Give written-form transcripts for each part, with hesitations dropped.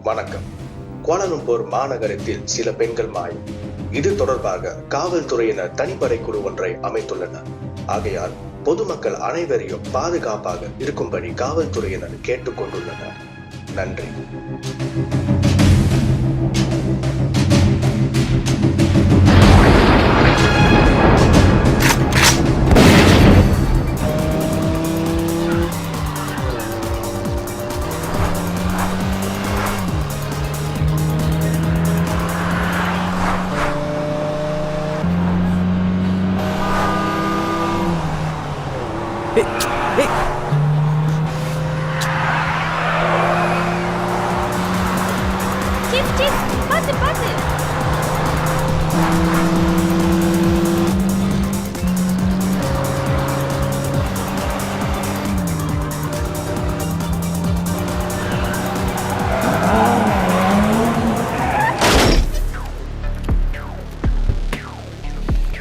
வணக்கம். கோலாலம்பூர் மாநகரத்தில் சில பெண்கள் மாயம். இது தொடர்பாக காவல்துறையினர் தனிப்படை குழு ஒன்றை அமைத்துள்ளனர். ஆகையால் பொதுமக்கள் அனைவரையும் பாதுகாப்பாக இருக்கும்படி காவல்துறையினர் கேட்டுக் கொண்டுள்ளனர். நன்றி.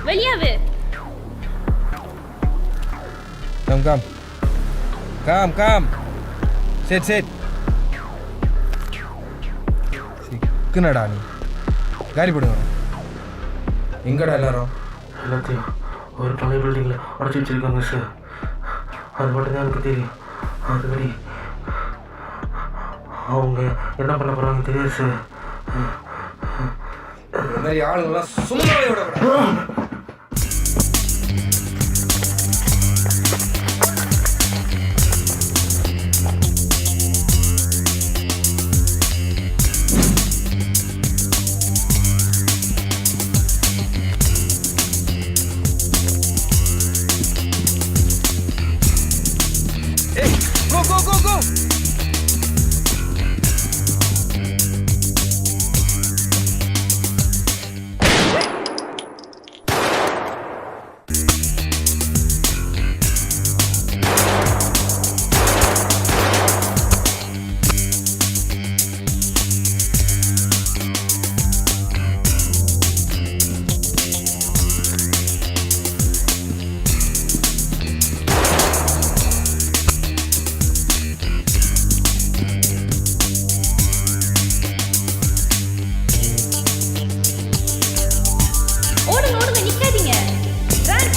வெளியாவு. Come. Sit. சிக்கனடா நீ. காலி போடுங்க. எங்கடா எல்லாரும்? எல்லாத்தையும் ஒரு பழைய பில்டிங்கில் அடைச்சி வச்சிருக்காங்க சார். அது மட்டும் தான் எனக்கு தெரியும். அதுபடி அவங்க என்ன பண்ண போகிறாங்க தெரியாது சார். இந்த மாதிரி ஆளுங்கெல்லாம் சும்மாவே விடக்கூடாது. Go! ஓடுங்க, நிக்காதீங்க. Run.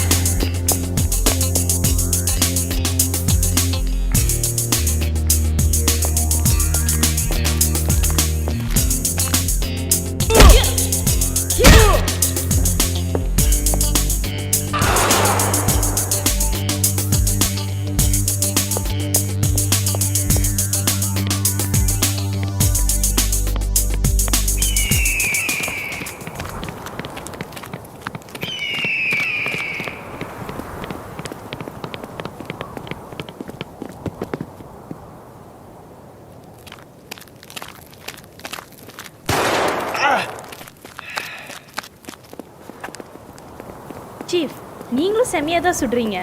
சீஃப், நீங்களும் செம்மையாக தான் சுடுறீங்க.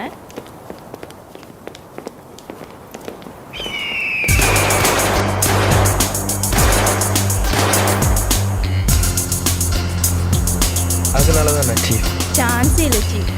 அதனால தான் சீஃப். சான்ஸே இல்லை சீஃப்.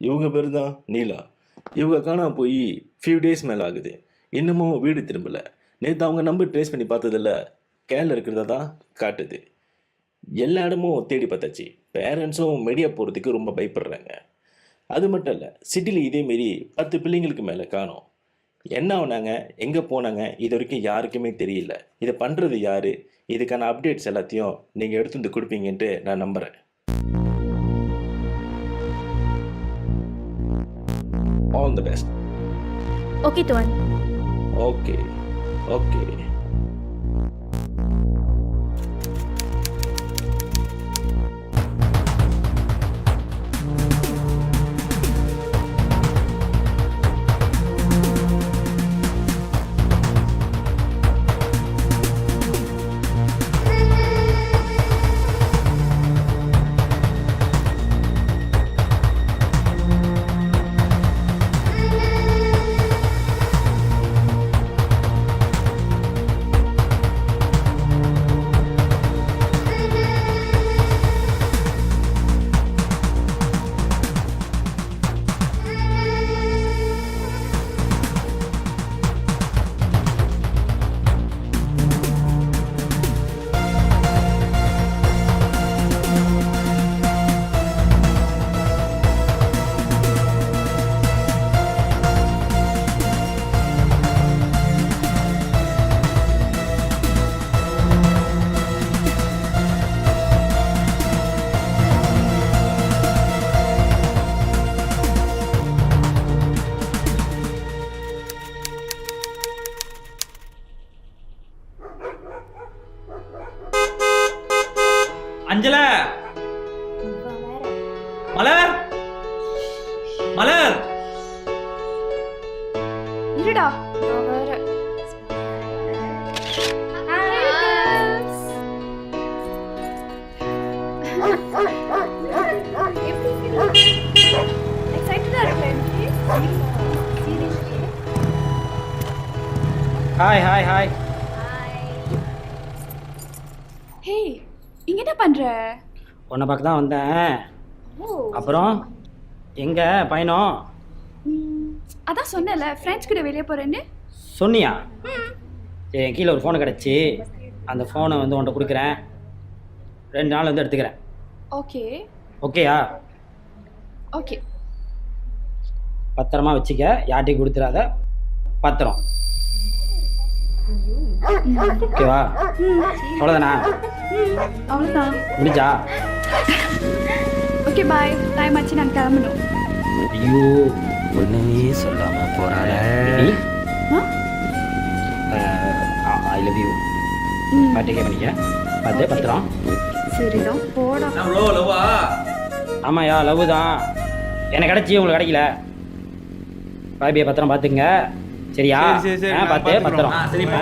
இவங்க பேர் தான் நீலா. இவங்க காணாம போய் ஃபியூ டேஸ் மேலே ஆகுது. இன்னமும் வீடு திரும்பலை. நேற்று அவங்க நம்பர் ட்ரேஸ் பண்ணி பார்த்ததில்ல கேரள இருக்கிறதா தான் காட்டுது. எல்லா இடமும் தேடி பார்த்தாச்சு. பேரண்ட்ஸும் மீடியா போகிறதுக்கு ரொம்ப பயப்படுறாங்க. அது மட்டும் இல்லை, சிட்டியில் இதேமாரி 10 பிள்ளைங்களுக்கு மேலே காணோம். என்ன ஆனாங்க, எங்கே போனாங்க, இது வரைக்கும் யாருக்குமே தெரியல. இதை பண்ணுறது யார், இதுக்கான அப்டேட்ஸ் எல்லாத்தையும் நீங்கள் எடுத்து வந்து கொடுப்பீங்கன்ட்டு நான் நம்புகிறேன். All the best. ஓகே துவன். Okay okay. அஞ்சல, மலர், மலர். இருடா நான் வேற. எக்ஸைட்டடா இருக்கேன். Hi hi hi. ஹே, இங்க என்ன பண்ற? உன்னை பார்க்க தான் வந்தேன். அப்புறம் எங்க பயணம்? அதான் சொன்னல ஃப்ரெண்ட்ஸ் கூட வெளியே போறேன்னு. சொன்னியா? சரி, என் கீழே ஒரு ஃபோனு கிடச்சி, அந்த ஃபோனை வந்து உன்கிட்ட கொடுக்குறேன். 2 நாள் வந்து எடுத்துக்கிறேன். ஓகே ஓகேயா? ஓகே. பத்திரமா வச்சுக்க, யார்ட்டையும் கொடுத்துடாத. பத்திரம். ஓகேவா? அவ்வளோதானா? அவ்வளோதான். முடிஞ்சா? Okay bye. டைம் ஆச்சு, நான் கிளம்பணும். ஐயோ, ஒன்றுமே சொல்லாமல் போகிறாள. I love you. பாட்டுக்கே பண்ணிக்க. பார்த்து பத்திரம். சரிதான், போடா. லவ்வா? ஆமாயா, லவ் தான். எனக்கு கிடச்சி, உங்களுக்கு கிடைக்கல. பாபியை பத்திரம் பார்த்துங்க. சரியா? பார்த்து பத்திரம். சரிப்பா.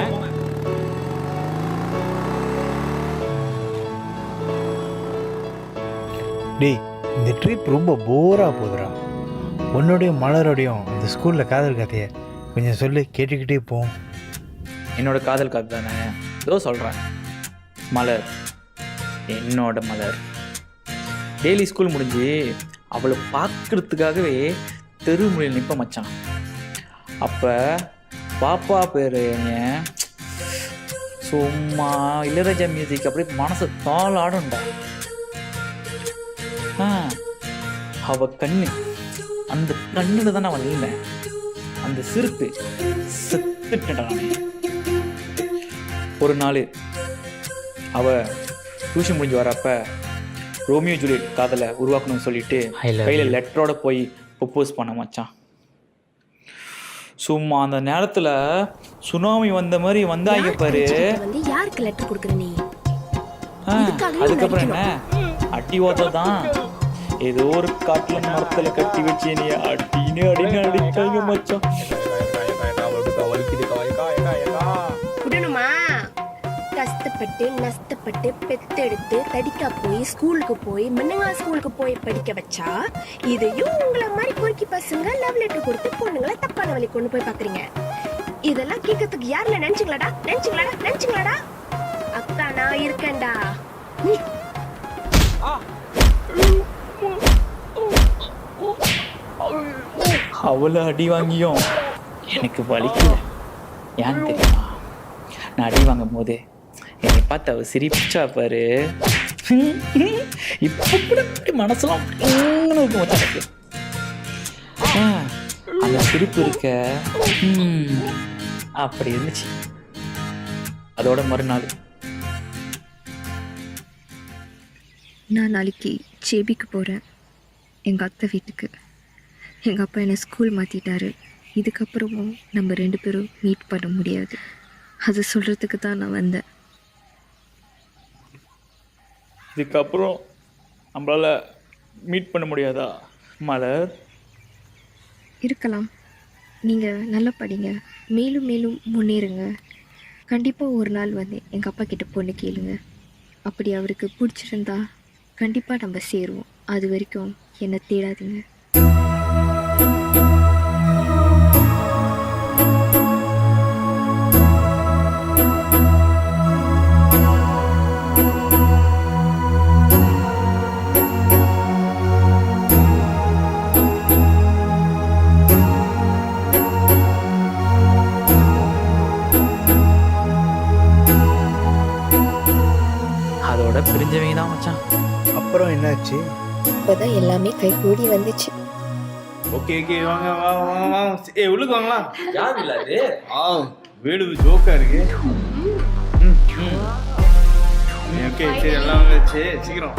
டேய், இந்த ட்ரிப் ரொம்ப போராக போகுதுடா. உன்னோடையும் மலரோடையும் இந்த ஸ்கூலில் காதல் கதையை கொஞ்சம் சொல்லி கேட்டுக்கிட்டே போவோம். என்னோட காதல் கதை தானே, ஏதோ சொல்கிறேன். மலர், என்னோட மலர். டெய்லி ஸ்கூல் முடிஞ்சு அவளை பார்க்குறதுக்காகவே தெரு மொழியில் நிற்ப மச்சான். அப்போ பாப்பா பேர் சும்மா இளையராஜா மியூசிக் அப்படியே மனசை தாளாடும்டா. அவ கண்ணு, அந்த கண்ணுல தான் நான் நின்றேன். அந்த சிரிப்பு செத்துட்டா. ஒரு நாள் அவ டியூஷன் முடிஞ்சு வரப்ப ரோமியோ ஜூலியட் காதலை உருவாக்கணும்னு சொல்லிட்டு கையில் லெட்டரோட போய் ப்ரொப்போஸ் பண்ண மச்சான். சும்மா அந்த நேரத்துல சுனாமி வந்த மாதிரி வந்தாங்க பாரு. யாருக்கு லெட்டர் கொடுக்குற நீ? அதுக்கப்புறம் என்ன, அடி ஓதான். ஏதோ ஒரு காட்டுல மரத்துல கட்டி வச்சு நீ அடின்னு அடின்னு அடிச்சாங்க மச்சான். விடணுமா? கஷ்டப்பட்டு நஷ்டப்பட்டு பெத்தெடுத்து தடிக்கா போய் ஸ்கூலுக்கு போய் மண்ணுங்க ஸ்கூலுக்கு போய் படிக்க வச்சா இதையும் உங்களை மாதிரி பொறுக்கி பசங்க லவ் லெட்டர் கொடுத்து பொண்ணுங்களை தப்பான வழி கொண்டு போய் பாக்குறீங்க. இதெல்லாம் கேட்கறதுக்கு யாருல நினைச்சுங்களாடா? அக்கா நான் இருக்கேன்டா. அவளை அடி வாங்கியும் எனக்கு வலிக்கல. ஏன்னு தெரியுமா? நான் அடி வாங்கும் போது என்னை பார்த்து அவ சிரிச்சா பாரு. இப்ப கூட மனசுலாம் எனக்கு அந்த சிரிப்பு இருக்க அப்படி இருந்துச்சு. அதோட மறுநாள் நான் நாளைக்கு ஜேபிக்கு போகிறேன், எங்கள் அத்தை வீட்டுக்கு. எங்கள் அப்பா என்னை ஸ்கூல் மாற்றிட்டாரு. இதுக்கப்புறமும் நம்ம 2 பேரும் மீட் பண்ண முடியாது. அது சொல்கிறதுக்கு தான் நான் வந்தேன். இதுக்கப்புறம் நம்மளால் மீட் பண்ண முடியாதா மலர்? இருக்கலாம். நீங்கள் நல்லா படிங்க, மேலும் மேலும் முன்னேறுங்க. கண்டிப்பாக ஒரு நாள் வந்து எங்கள் அப்பா கிட்ட பொண்ணு கேளுங்க. அப்படி அவருக்கு பிடிச்சிருந்தா கண்டிப்பாக நம்ம சேருவோம். அது வரைக்கும் என்னை தேடாதீங்க. அதோட பிரிஞ்சவங்க தான் மச்சான். அப்புறம் என்னாச்சு? இப்போதான் எல்லாமே கை கூடி வந்துச்சு. ஓகே ஓகே வாங்க வாங்க வாங்க வாங்க. உள்ளுக்கு வாங்களா? யார் இல்லை அது? வீடு ஜோக்கா இருக்கு. ஓகே சரி எல்லாம் வந்துச்சு சீக்கிரம்.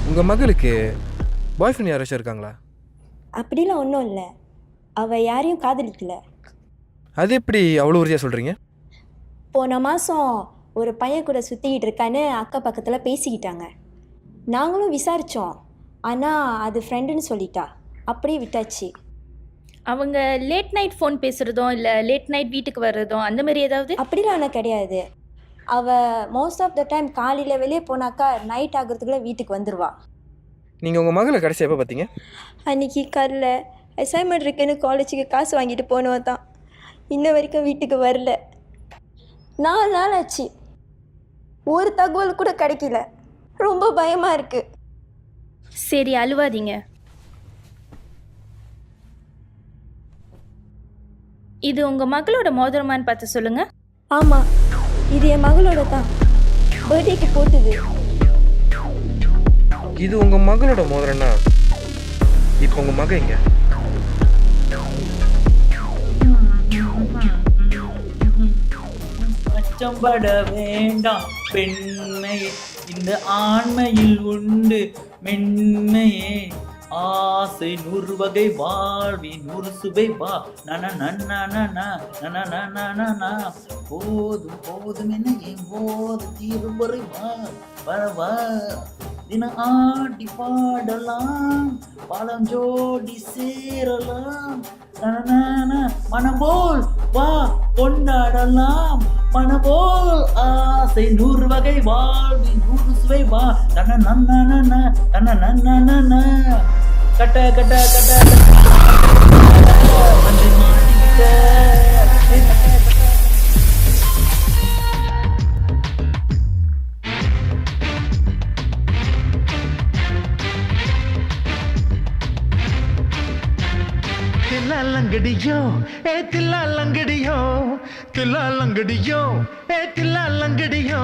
உங்கள் மகளுக்கு பாய் ஃப்ரெண்ட் யாராச்சும் இருக்காங்களா? அப்படிலாம் ஒன்றும் இல்லை. அவள் யாரையும் காதலிக்கல. அது எப்படி அவ்வளோ உறுதியாக சொல்கிறீங்க? போன மாதம் ஒரு பையன் கூட சுற்றிக்கிட்டு இருக்கான்னு அக்கா பக்கத்தில் பேசிக்கிட்டாங்க. நாங்களும் விசாரித்தோம். ஆனால் அது ஃப்ரெண்டுன்னு சொல்லிட்டா. அப்படியே விட்டாச்சு. அவங்க லேட் நைட் ஃபோன் பேசுகிறதும் இல்லை லேட் நைட் வீட்டுக்கு வர்றதும் அந்த மாதிரி ஏதாவது? அப்படிலாம் ஆனால் கிடையாது. அவள் மோஸ்ட் ஆஃப் த டைம் காலையில் வெளியே போனாக்கா நைட் ஆகிறதுக்குள்ளே வீட்டுக்கு வந்துடுவா. நீங்கள் உங்கள் மகளை கடைசி எப்போ பார்த்தீங்க? அன்றைக்கி காலைல அசைன்மெண்ட் இருக்குன்னு காலேஜுக்கு காசு வாங்கிட்டு போனவன் தான். இன்ன வரைக்கும் வீட்டுக்கு வரல. 4 நாள் ஆச்சு. ஒரு தகவல் கூட கிடைக்கல. ரொம்ப பயமாக இருக்குது. சரி அழுவாதீங்க. இது உங்கள் மகளோட மோதிரமான்னு பார்த்து சொல்லுங்கள். ஆமாம், இது என் மகளோட தான். பர்த்டேக்கு போட்டுது. இது உங்கள் மகளோட மோதிரம்னா இப்போ உங்கள் மக எங்க? அச்சம்பட வேண்டாம் பெண்மையே, இந்த ஆண்மையில் உண்டு மென்மையே. ஆசை 100 வகை வாழ்வி 100 சுவை வா நன போதும் போதும் என்ன என் போது தீரும் வரை வா வா தின ஆடி பாடலாம் பழஞ்சோடி சேரலாம் மனபோல் வா கொண்டாடலாம் மனபோல் ஆசை 100 வகை வாழ்வி 100 சுவை வா தன நன்ன தன நன்ன கட்ட கட்ட கட்ட வந்து மாட்டிக்கிட்ட தில்லாலங்கடியோ ஏ தில்லாலங்கடியோ தில்லாலங்கடியோ ஏ தில்லாலங்கடியோ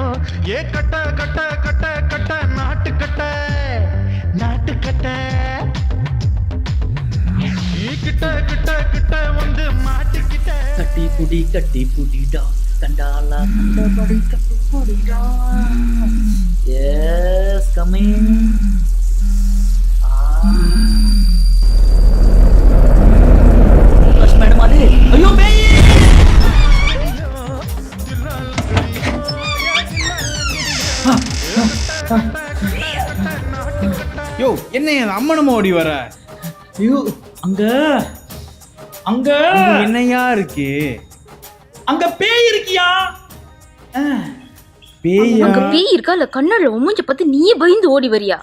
ஏ கட்ட கட்ட கட்ட கட்ட நாட்டுக்கட்ட நாட்டுக்கட்ட கிட்ட கிட்ட கிட்ட வந்து மாட்டிக்கிட்ட கட்டி புடிடா கண்டாலா கண்டபடி கட்டி புடிடா எஸ் கமிங் மேடம் அது ஐயோ பேய் யோ என்ன அம்மனமா ஓடி வர? ஐயோ அங்க அங்க என்னையா இருக்கு? அங்க பேய் இருக்கியா? பேயா? அங்க பேய் இருக்கா இல்ல கண்ணால மூஞ்ச பார்த்து நீயே பயந்து ஓடி வரியா?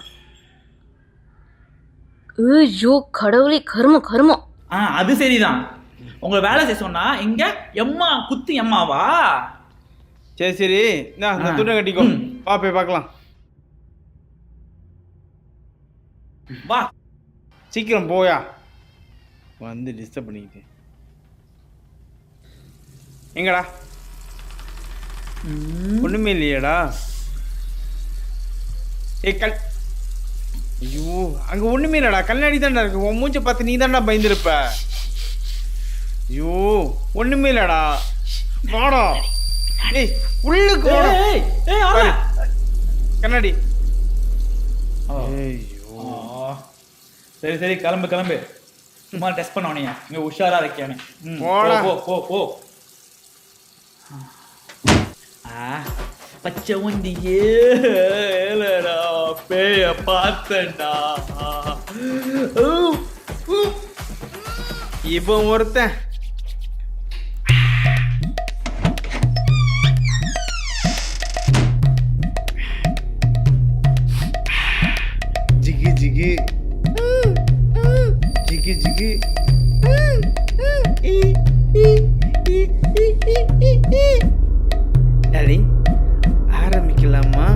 ஐயோ கடவுளே கர்மம் கர்மம். அது சரிதான். உங்களை வேலை செய்ய சொன்னா இங்க எம்மா குத்து எம்மாவா? சரி சரி நான் துணை கட்டிக்கோ. வா போய் பார்க்கலாம். வா சீக்கிரம் போயா. வந்து டிஸ்டர்ப் பண்ணிக்கிட்டு எங்கடா? ஒண்ணுமே இல்லையேடா. ஐயோ அங்க ஒண்ணுமே இல்லடா. கண்ணாடி தான்டா இருக்கு. உன் மூஞ்ச பார்த்து நீ தான்டா பயந்துருப்ப. ஐயோ ஒண்ணுமே இல்லடா. வாடா. ஏய் உள்ளுக்கு வாடா. கண்ணாடி. சரி சரி கிளம்பு கிளம்பு. சும்மா டெஸ்ட் பண்ணோனியா இங்க உஷாரா இருக்கியானே. போ போ போ. பச்சை ஒண்டியே பேய பார்த்தா இவன் ஒருத்தன். ஜிகி ஜிகி ஜிகி ஜிகி டாடி ஆரம்பிக்கலாமா?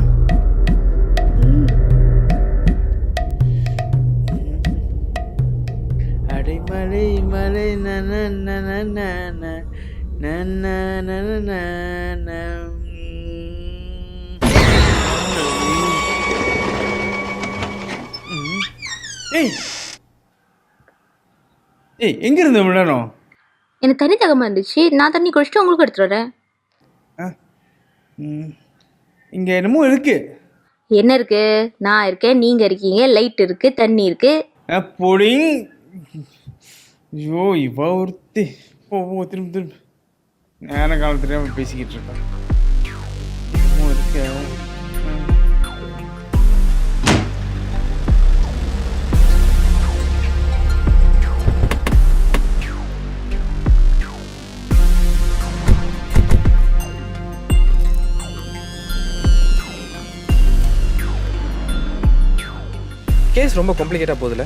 அடைமழை மழை நன நன நன நன நன நன. ஏய் ஏய் எங்க இருந்த விடணும்? எனக்கு தண்ணி தகமா இருந்துச்சு. நான் தண்ணி குடிச்சிட்டு உங்களுக்கு எடுத்துட்டு வரேன். இங்க என்னமோ இருக்கு. என்ன இருக்கு? நான் இருக்கேன், நீங்க இருக்கீங்க, லைட் இருக்கு, தண்ணி இருக்கு. பொடி. ஐயோ இவ ஒருத்தி. போ போ திரும்ப திரும்ப. நேர காலம் தெரியாம பேசிக்கிட்டு இருக்கா. என்னமோ இருக்கு. கேஸ் ரொம்ப காம்ப்ளிகேட்டாக போகுதுல்ல?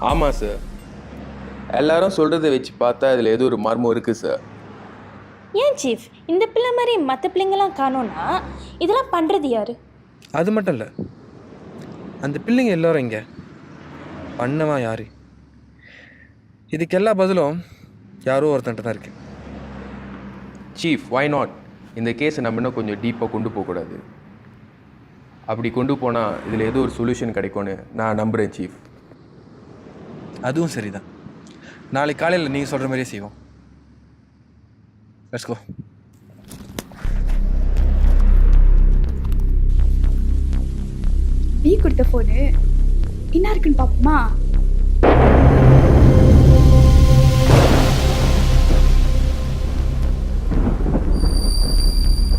ஆமாம் சார். எல்லாரும் சொல்கிறத வச்சு பார்த்தா இதில் ஏதோ ஒரு மர்மம் இருக்குது சார். ஏன் சீஃப் இந்த பிள்ளை மாதிரி மற்ற பிள்ளைங்களாம் காணோன்னா இதெல்லாம் பண்ணுறது யாரு? அது மட்டும் இல்லை, அந்த பிள்ளைங்க எல்லோரும் இங்கே பண்ணவா யாரு? இதுக்கு எல்லா பதிலும் யாரோ ஒருத்தன்ட்டு தான் இருக்கு. சீஃப் வை நாட் இந்த கேஸை நம்ம இன்னும் கொஞ்சம் டீப்பாக கொண்டு போகக்கூடாது? அப்படி கொண்டு போனால் இதில் ஏதோ ஒரு சொல்யூஷன் கிடைக்கும்னு நான் நம்புகிறேன் சீஃப். அதுவும் சரிதான். நாளைக்கு காலையில் நீங்கள் சொல்கிற மாதிரியே செய்வோம். Let's go. நீ கொடுத்த ஃபோனு என்ன இருக்குன்னு பார்ப்போமா?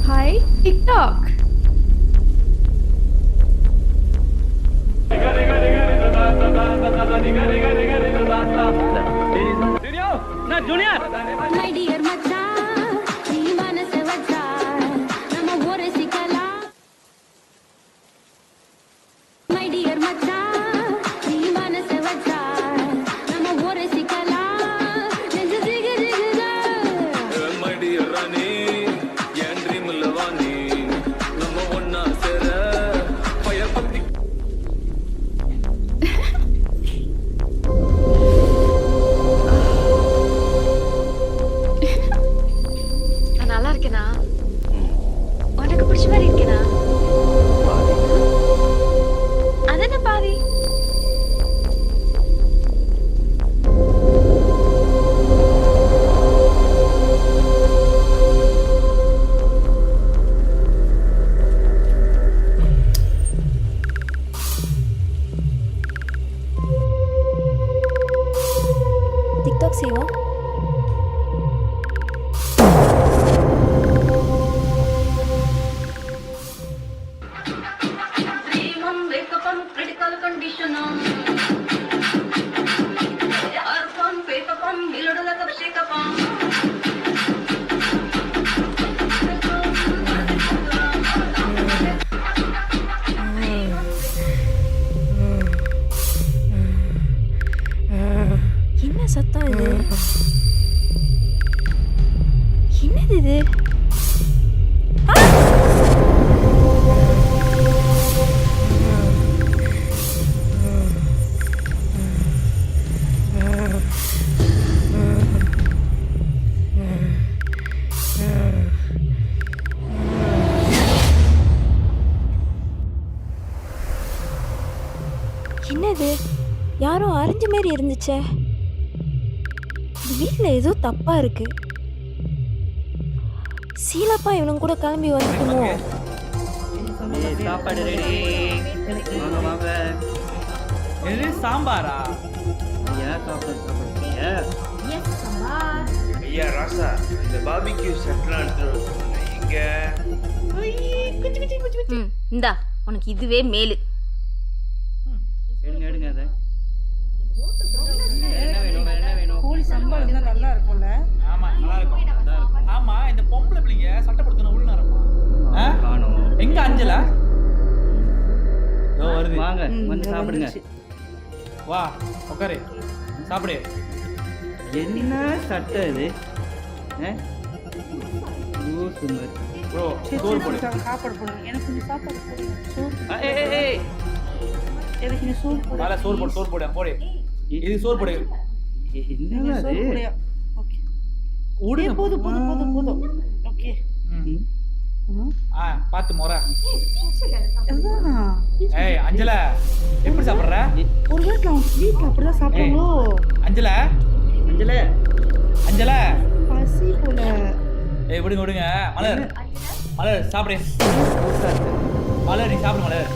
Hi TikTok. Junior My dear மச்சான், நீ மனசு வச்சா, நம்ம ஊரை சிக்கலாம். My dear மச்சான், நீ மனசு வச்சா, நம்ம ஊரை சிக்கலாம். நெஞ்சு ஜிகு ஜிகுதா. நான் நல்லா இருக்கேனா? உனக்கு பிடிச்ச மாதிரி இருக்கேனா? அதென்ன பாதி? டிக்டாக் செய்வோம். என்ன சத்தம் இது? என்னது இது? என்னது? யாரோ அரைஞ்ச மாதிரி இருந்துச்சே. இந்த வீட்டில் ஏதோ தப்பா இருக்கு. சீலாப்பா இவனும் கூட கிளம்பி வந்துட்டுமோ? சாப்பாடு ரெடி. வாங்க வாங்க. எது சாம்பாரா? ஐயா சாப்பிடுங்க. ஐயா ராசா, இந்த பாபிக்யூ செட்லாம் எடுத்துட்டு வர சொன்னேன். எங்க? இந்தா உனக்கு இதுவே மேலு. எடுங்க எடுங்க அதை. என்ன வேணும் வேற என்ன வேணும்? கோழி சம்பா இருந்தா நல்லா இருக்கும்ல? ஆமா நல்லா இருக்கும். ஆமா இந்த பொம்பளை பிள்ளைங்க சட்டை போடுறதுன உள்ள நேரமா? காணோம். எங்க அஞ்சலா? ஓ வருது. வாங்க வந்து சாப்பிடுங்க. வா உட்காரு சாப்பிடு. என்ன சட்டை இது? லூசு மாதிரி. ப்ரோ சோறு போடு. சாப்பாடு போடுங்க. எனக்கு கொஞ்சம் சாப்பாடு போடுங்க. ஏய் எனக்கு நீ சோறு போடு. வால சோறு போடு சோறு போடு போடு. இது சோறு போடு. என்ன இது? ஓகே. ஊடுங்க. போதும். ஓகே. பாத்து மொற. அதான். ஏய் அஞ்சலா எப்படி சாப்பிடுற? ஒரு வீட்ல அப்படிதான் சாப்பிடுறோம். அஞ்சலா அஞ்சலே அஞ்சலா பசி போல. ஏய் விடுங்க மலர் மலர் சாப்பிடு. மலர் நீ சாப்பிடு மலர்.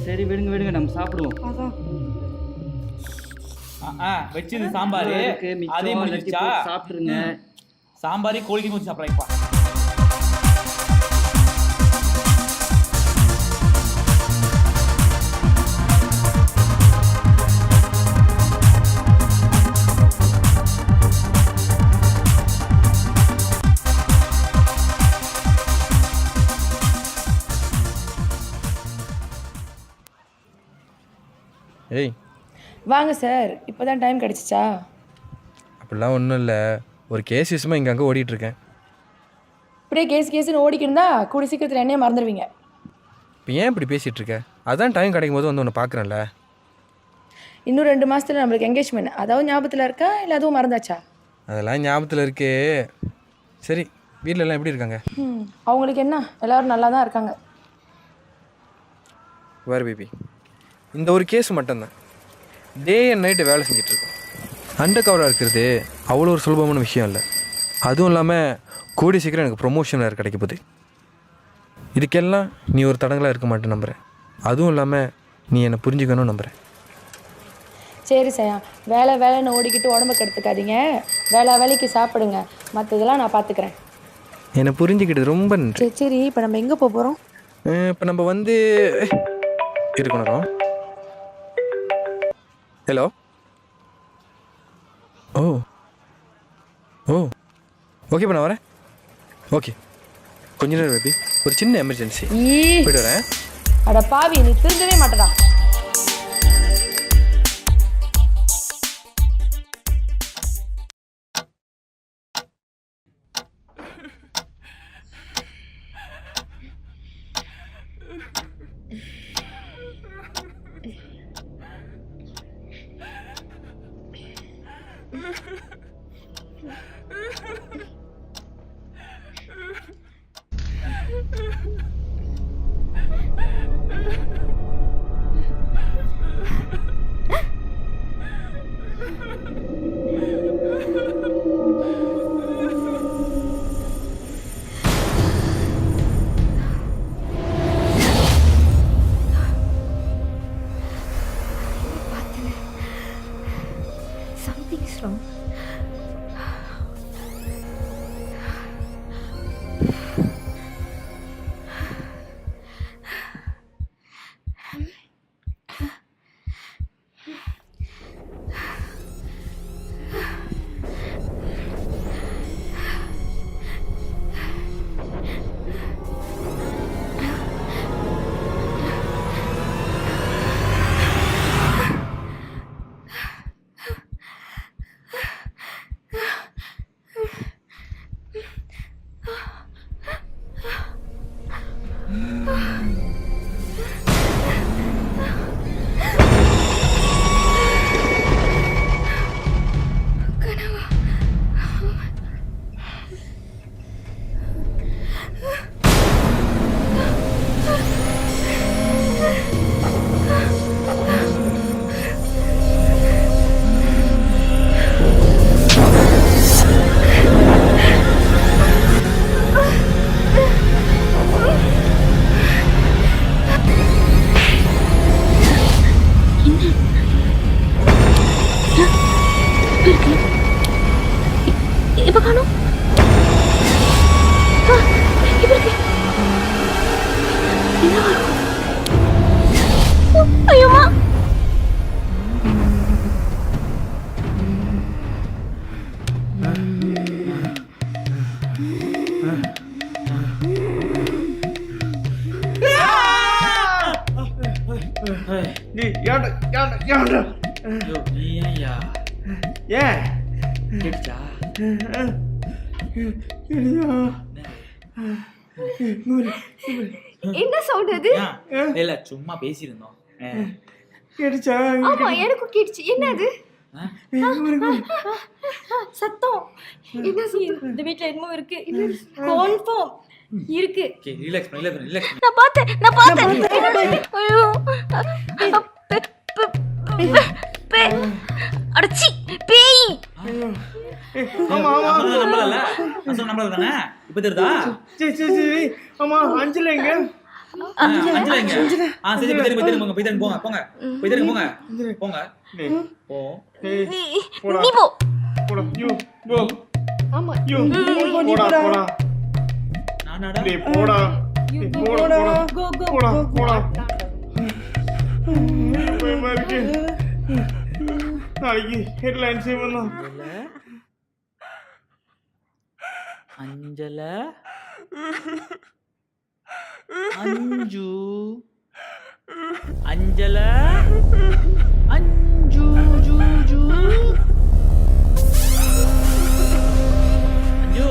சரி விடுங்க நம்ம சாப்பிடுவோம். அதான். வச்சது சாம்பார் அதே முடிஞ்சிச்சா? சாப்பிட்டுருங்க. சாம்பாரே கோழிக்கு ஊற்றி சாப்பிட்றாங்கப்பா. ஏய் வாங்க சார், இப்போ தான் டைம் கிடச்சிச்சா? அப்படிலாம் ஒன்றும் இல்லை, ஒரு கேஸ் விஷயமா இங்கே அங்கே ஓடிட்டுருக்கேன். இப்படியே கேஸ்னு ஓடிக்கிருந்தா கூடி சீக்கிரத்தில் என்னையே மறந்துடுவீங்க. இப்போ ஏன் இப்படி பேசிகிட்டு இருக்க? அதான் டைம் கிடைக்கும் போது வந்து ஒன்று பார்க்குறேன்ல. இன்னும் 2 மாதத்தில் நம்மளுக்கு என்கேஜ்மெண்ட், அதாவது ஞாபகத்தில் இருக்கா இல்லை அதுவும் மறந்தாச்சா? அதெல்லாம் ஞாபகத்தில் இருக்கே. சரி, வீட்டில் எல்லாம் எப்படி இருக்காங்க? அவங்களுக்கு என்ன, எல்லோரும் நல்லா தான் இருக்காங்க. வேறு பேபி, இந்த ஒரு கேஸ் மட்டும்தான் டே அண்ட் நைட்டு வேலை செஞ்சிட்ருக்கோம். அண்டர் கவராக இருக்கிறது அவ்வளோ ஒரு சுலபமான விஷயம் இல்லை. அதுவும் இல்லாமல் கூடி சீக்கிரம் எனக்கு ப்ரொமோஷன் வேறு கிடைக்க போகுது. இதுக்கெல்லாம் நீ ஒரு தடங்களாக இருக்க மாட்டேன்னு நம்புகிறேன். அதுவும் இல்லாமல் நீ என்னை புரிஞ்சுக்கணும்னு நம்புகிறேன். சரி சையா, வேலைன்னு ஓடிக்கிட்டு உடம்பு கெடுத்துக்காதீங்க. வேலைக்கு சாப்பிடுங்க, மற்றதெல்லாம் நான் பார்த்துக்கிறேன். என்னை புரிஞ்சுக்கிட்டது ரொம்ப நன்றி. சரி இப்போ நம்ம எங்கே போக போகிறோம்? இப்போ நம்ம வந்து இருக்கணும். ஹலோ. ஓ ஓ ஓகேப்பா, நான் வரேன். ஓகே, கொஞ்ச நேரம் பேபி, ஒரு சின்ன எமர்ஜென்சி, போய்ட்டு வரேன். அட பாவி, நீ திருந்தவே மாட்டடா. Something's wrong. இப்ப காணோம். ஐயோமா, என்ன சவுண்ட் அது? இல்ல சும்மா பேசியிருந்தோம். ஆமா, எனக்கும் கேட்டுச்சு. என்ன அது சத்தம்? என்ன சத்தம்? இந்த வீட்ல என்னமோ இருக்கு. கன்ஃபார்ம் இருக்கு. ரிலாக்ஸ் பண்ணு, ரிலாக்ஸ். நான் பார்த்தேன். ஐயோ, அடச்சி பேய். ஆமா ஆமா நம்மளல நம்மள தானே இப்ப தெரியுதா? சரி ஆமா. அஞ்சல எங்க? சரி போங்க, போய் தரங்க போங்க. போ. நீ போ. போடா யூ கோ. ஆமா யூ போடா. நானாடா? டேய் போடா. போடா. பயமா இருக்கு. நாளைக்கு ஹெட்லைன்ஸ் ஏவணும். அஞ்சல அஞ்சு அஞ்சல அஞ்சு ஜூ ஜூ அஞ்சு.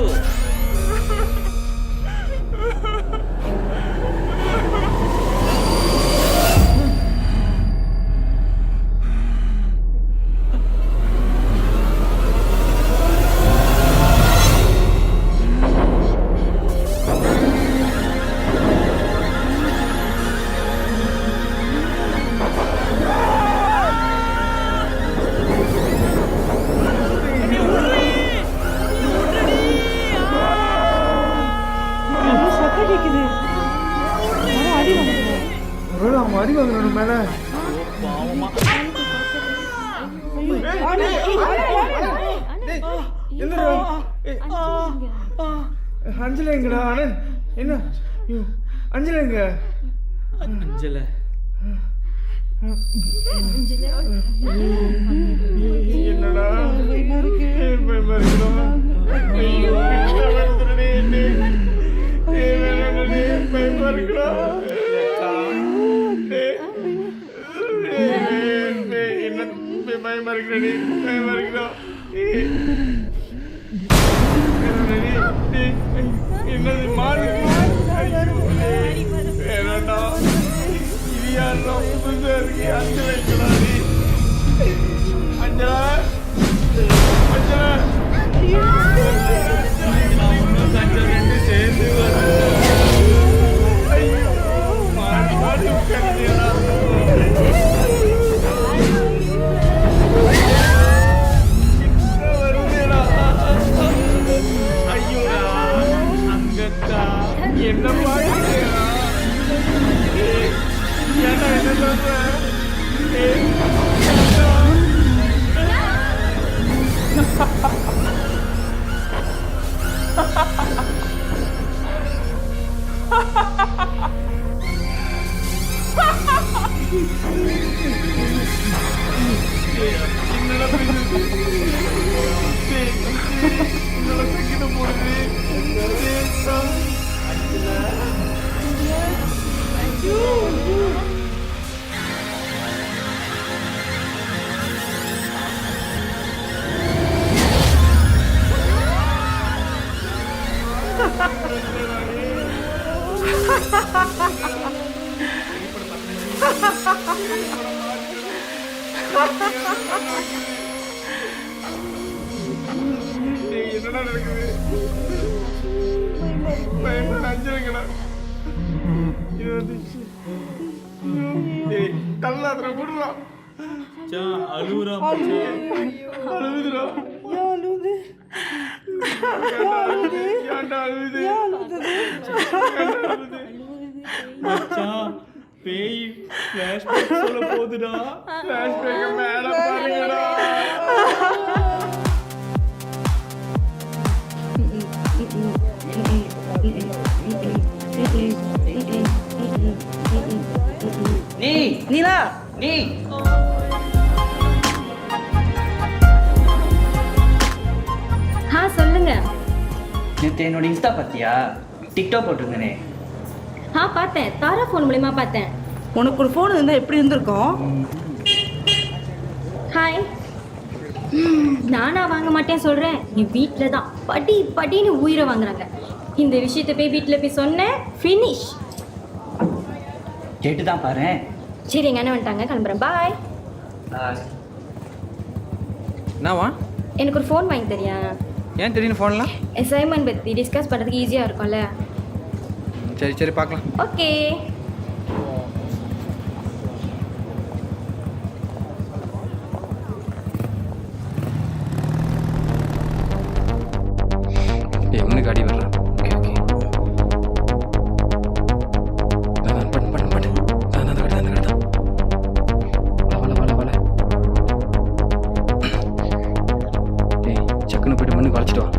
அடி வாங்குறோம் மேல. அஞ்சல எங்கடா? ஆனந்த் என்ன? அஞ்சல எங்க? அஞ்சல என்னடா பயமா இருக்குடா. ஐயோ, வருதுடா என்ன. பயமா இருக்குடா. என்ன பயமா இருக்குடா. பயமா இருக்குடா. என்னது மாடு? வேணாண்டா. இது யாரா புதுசா இருக்கு? அஞ்சு வைக்கடா நீ. அஞ்சலா அஞ்சலா அஞ்சல் ரெண்டு சேர்ந்து ஐயோ மாடு மாடு உட்காந்துடா. வருதுடா. ஐயோடா அங்கத்தா என்ன பாக்குறா? ஏன்டா என்ன சொல்ற? என்னடா பேசுறது? என்னடா சங்கிட்ட போடுது? ஐயோ என்னடா நடக்குது? பயமா அஞ்சலிக்கடா. இது வந்துச்சு. தள்ளாதுரா விடுறா. அழுவுறா. அழுவுதுரா. ஏன்டா அழுவுது? மச்சான் பேய் ஃபிளாஷ்பேக் சொல்ல போகுதுடா. ஃபிளாஷ்பேக் மேல பாருங்கடா. நீலா நீ சொல்லுங்க. நேற்று என்னோட இன்ஸ்டா பார்த்தியா? டிக்டாக் போட்டிருந்தேனே. பார்த்தேன். தாரா ஃபோன் மூலமா பார்த்தேன். உனக்கு ஒரு ஃபோன் இருந்தால் எப்படி இருந்திருக்கும்? ஹாய். நானா வாங்க மாட்டேன் சொல்கிறேன். என் வீட்டில் தான் படின்னு உயிரை வாங்குறாங்க. இந்த விஷயத்தை போய் வீட்டில் போய் சொன்னேன், ஃபினிஷ். கேட்டு தான் பாரு. சரி, எங்கள் அண்ணன் வந்துட்டாங்க, கிளம்புறேன். பாய். என்னவா? எனக்கு ஒரு ஃபோன் வாங்கி தரியா? ஏன் திடீர்னு ஃபோன்லாம்? அசைன்மெண்ட் பற்றி டிஸ்கஸ் பண்ணுறதுக்கு ஈஸியாக இருக்கும்ல. சரி சரி பார்க்கலாம். ஓகே. இவனுக்கு அடி வர்றான். Okay okay. சக்குன்னு போயிட்டு மண்ணு கழிச்சிட்டு வா.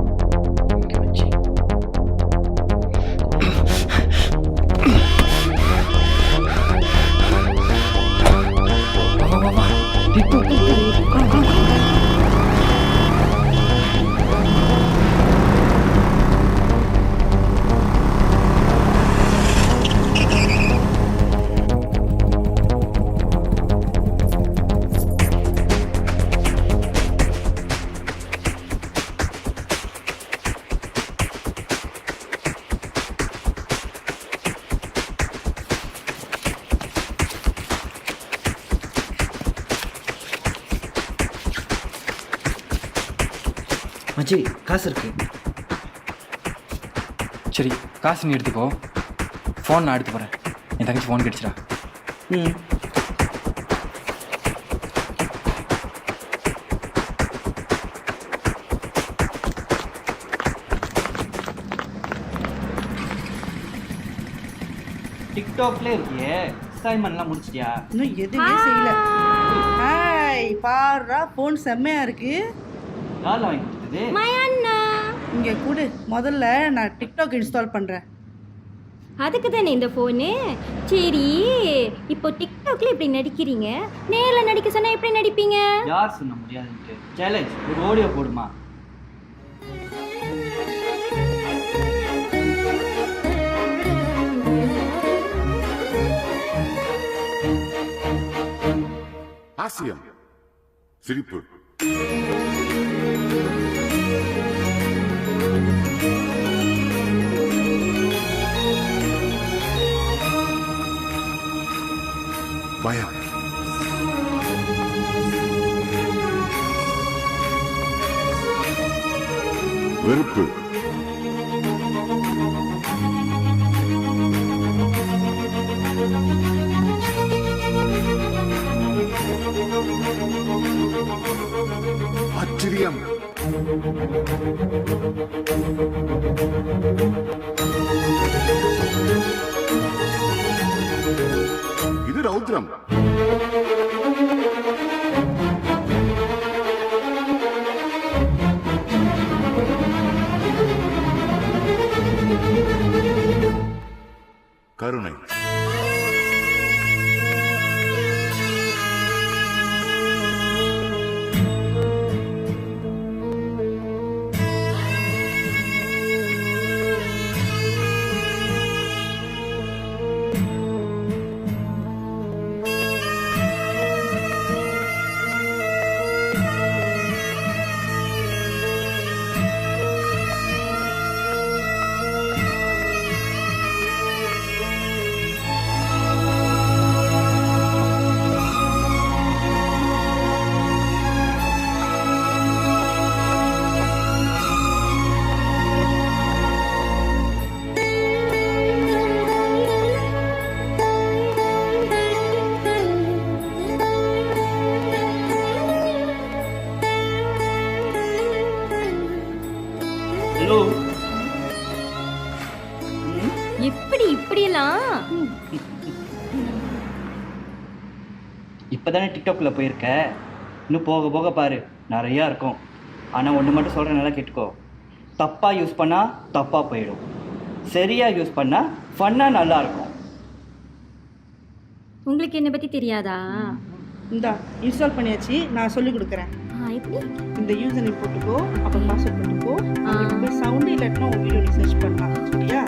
மச்சி காசு இருக்கு. சரி காசு நீ எடுத்துக்கோ. ஃபோன் நான் எடுத்து போகிறேன். என் தங்கச்சி ஃபோன் கிடச்சிடா. டிக்டாக்ல இருக்கியே, அசைன்மெண்ட்லாம் முடிச்சிட்டியா? இன்னும் எதுவுமே செய்யல. ஹாய், பாருடா ஃபோன் செம்மையா இருக்கு. யார் வாங்கி கொடுத்தது? மை அண்ணா. இங்கே கூடு. முதல்ல நான் டிக்டாக் இன்ஸ்டால் பண்ணுறேன். அதுக்கு தானே இந்த ஃபோனு. சரி, இப்போ டிக்டாக்ல இப்படி நடிக்கிறீங்க, நேரில் நடிக்க சொன்னா எப்படி நடிப்பீங்க? யார் சொன்ன முடியாதுன்ட்டு? சேலஞ்ச், ஒரு ஆடியோ போடுமா? ஆசியம் சிரிப்பு. பயம். வெறுப்பு. ஆச்சரியம். இது ரௌத்ரம். கருணை. ஹலோ, இப்படியெல்லாம் இப்போ தானே டிக்டாக்ல போயிருக்க, இன்னும் போக போக பாரு நிறையா இருக்கும். ஆனால் ஒன்று மட்டும் சொல்கிறேன், நல்லா கேட்டுக்கோ. தப்பாக யூஸ் பண்ணால் தப்பாக போயிடும், சரியாக யூஸ் பண்ணால் ஃபன்னாக நல்லா இருக்கும். உங்களுக்கு என்னை பற்றி தெரியாதா? இந்தா இன்ஸ்டால் பண்ணியாச்சு, நான் சொல்லி கொடுக்குறேன். எப்படி? இந்த யூசர் நேம் போட்டுக்கோ, அப்போ பாஸ்வேர்ட் போட்டுக்கோ. அங்கே போய் சவுண்டு இல்லாட்டினா உங்கள் வீடியோ நீ சர்ச் பண்ணலாம். சரியா?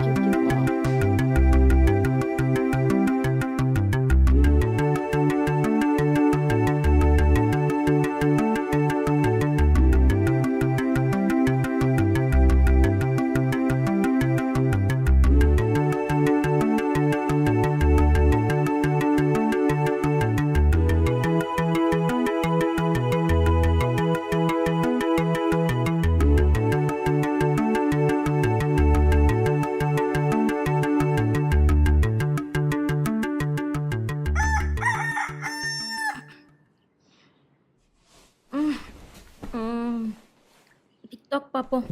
டிக்டாக் பார்ப்போம்.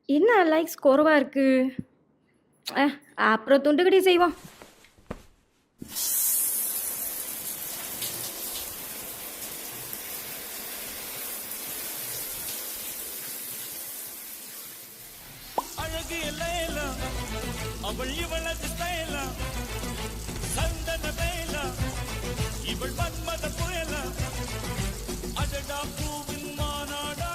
என்ன லைக்ஸ் குறைவா இருக்கு? அப்புறம் துண்டுகடி செய்வோம். அவள் இவளது ஸ்டைலா, சந்தன வேலா, இவள் மன்மத புயலா, அடடா பூவின் மாநாடா.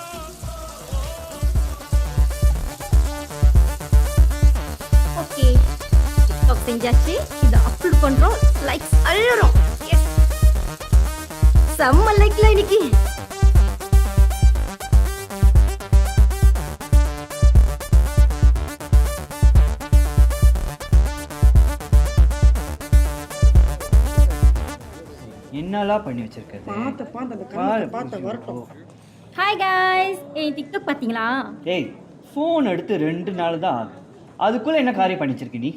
ஓகே, டிக்டாக் செஞ்சாச்சு, இதை அப்லோட் பண்றோம். லைக்ஸ் அழுறோம். எஸ், செம்ம லைக்ல இன்னைக்கு. என்னெல்லாம் பண்ணி வச்சிருக்கிறது? பார்த்த வரட்டும். ஹாய் காய்ஸ், டிக்டாக் பார்த்தீங்களா? ஏய், ஃபோன் எடுத்து 2 நாள் தான் ஆகுது, அதுக்குள்ளே என்ன காரியம் பண்ணி வச்சிருக்க நீ?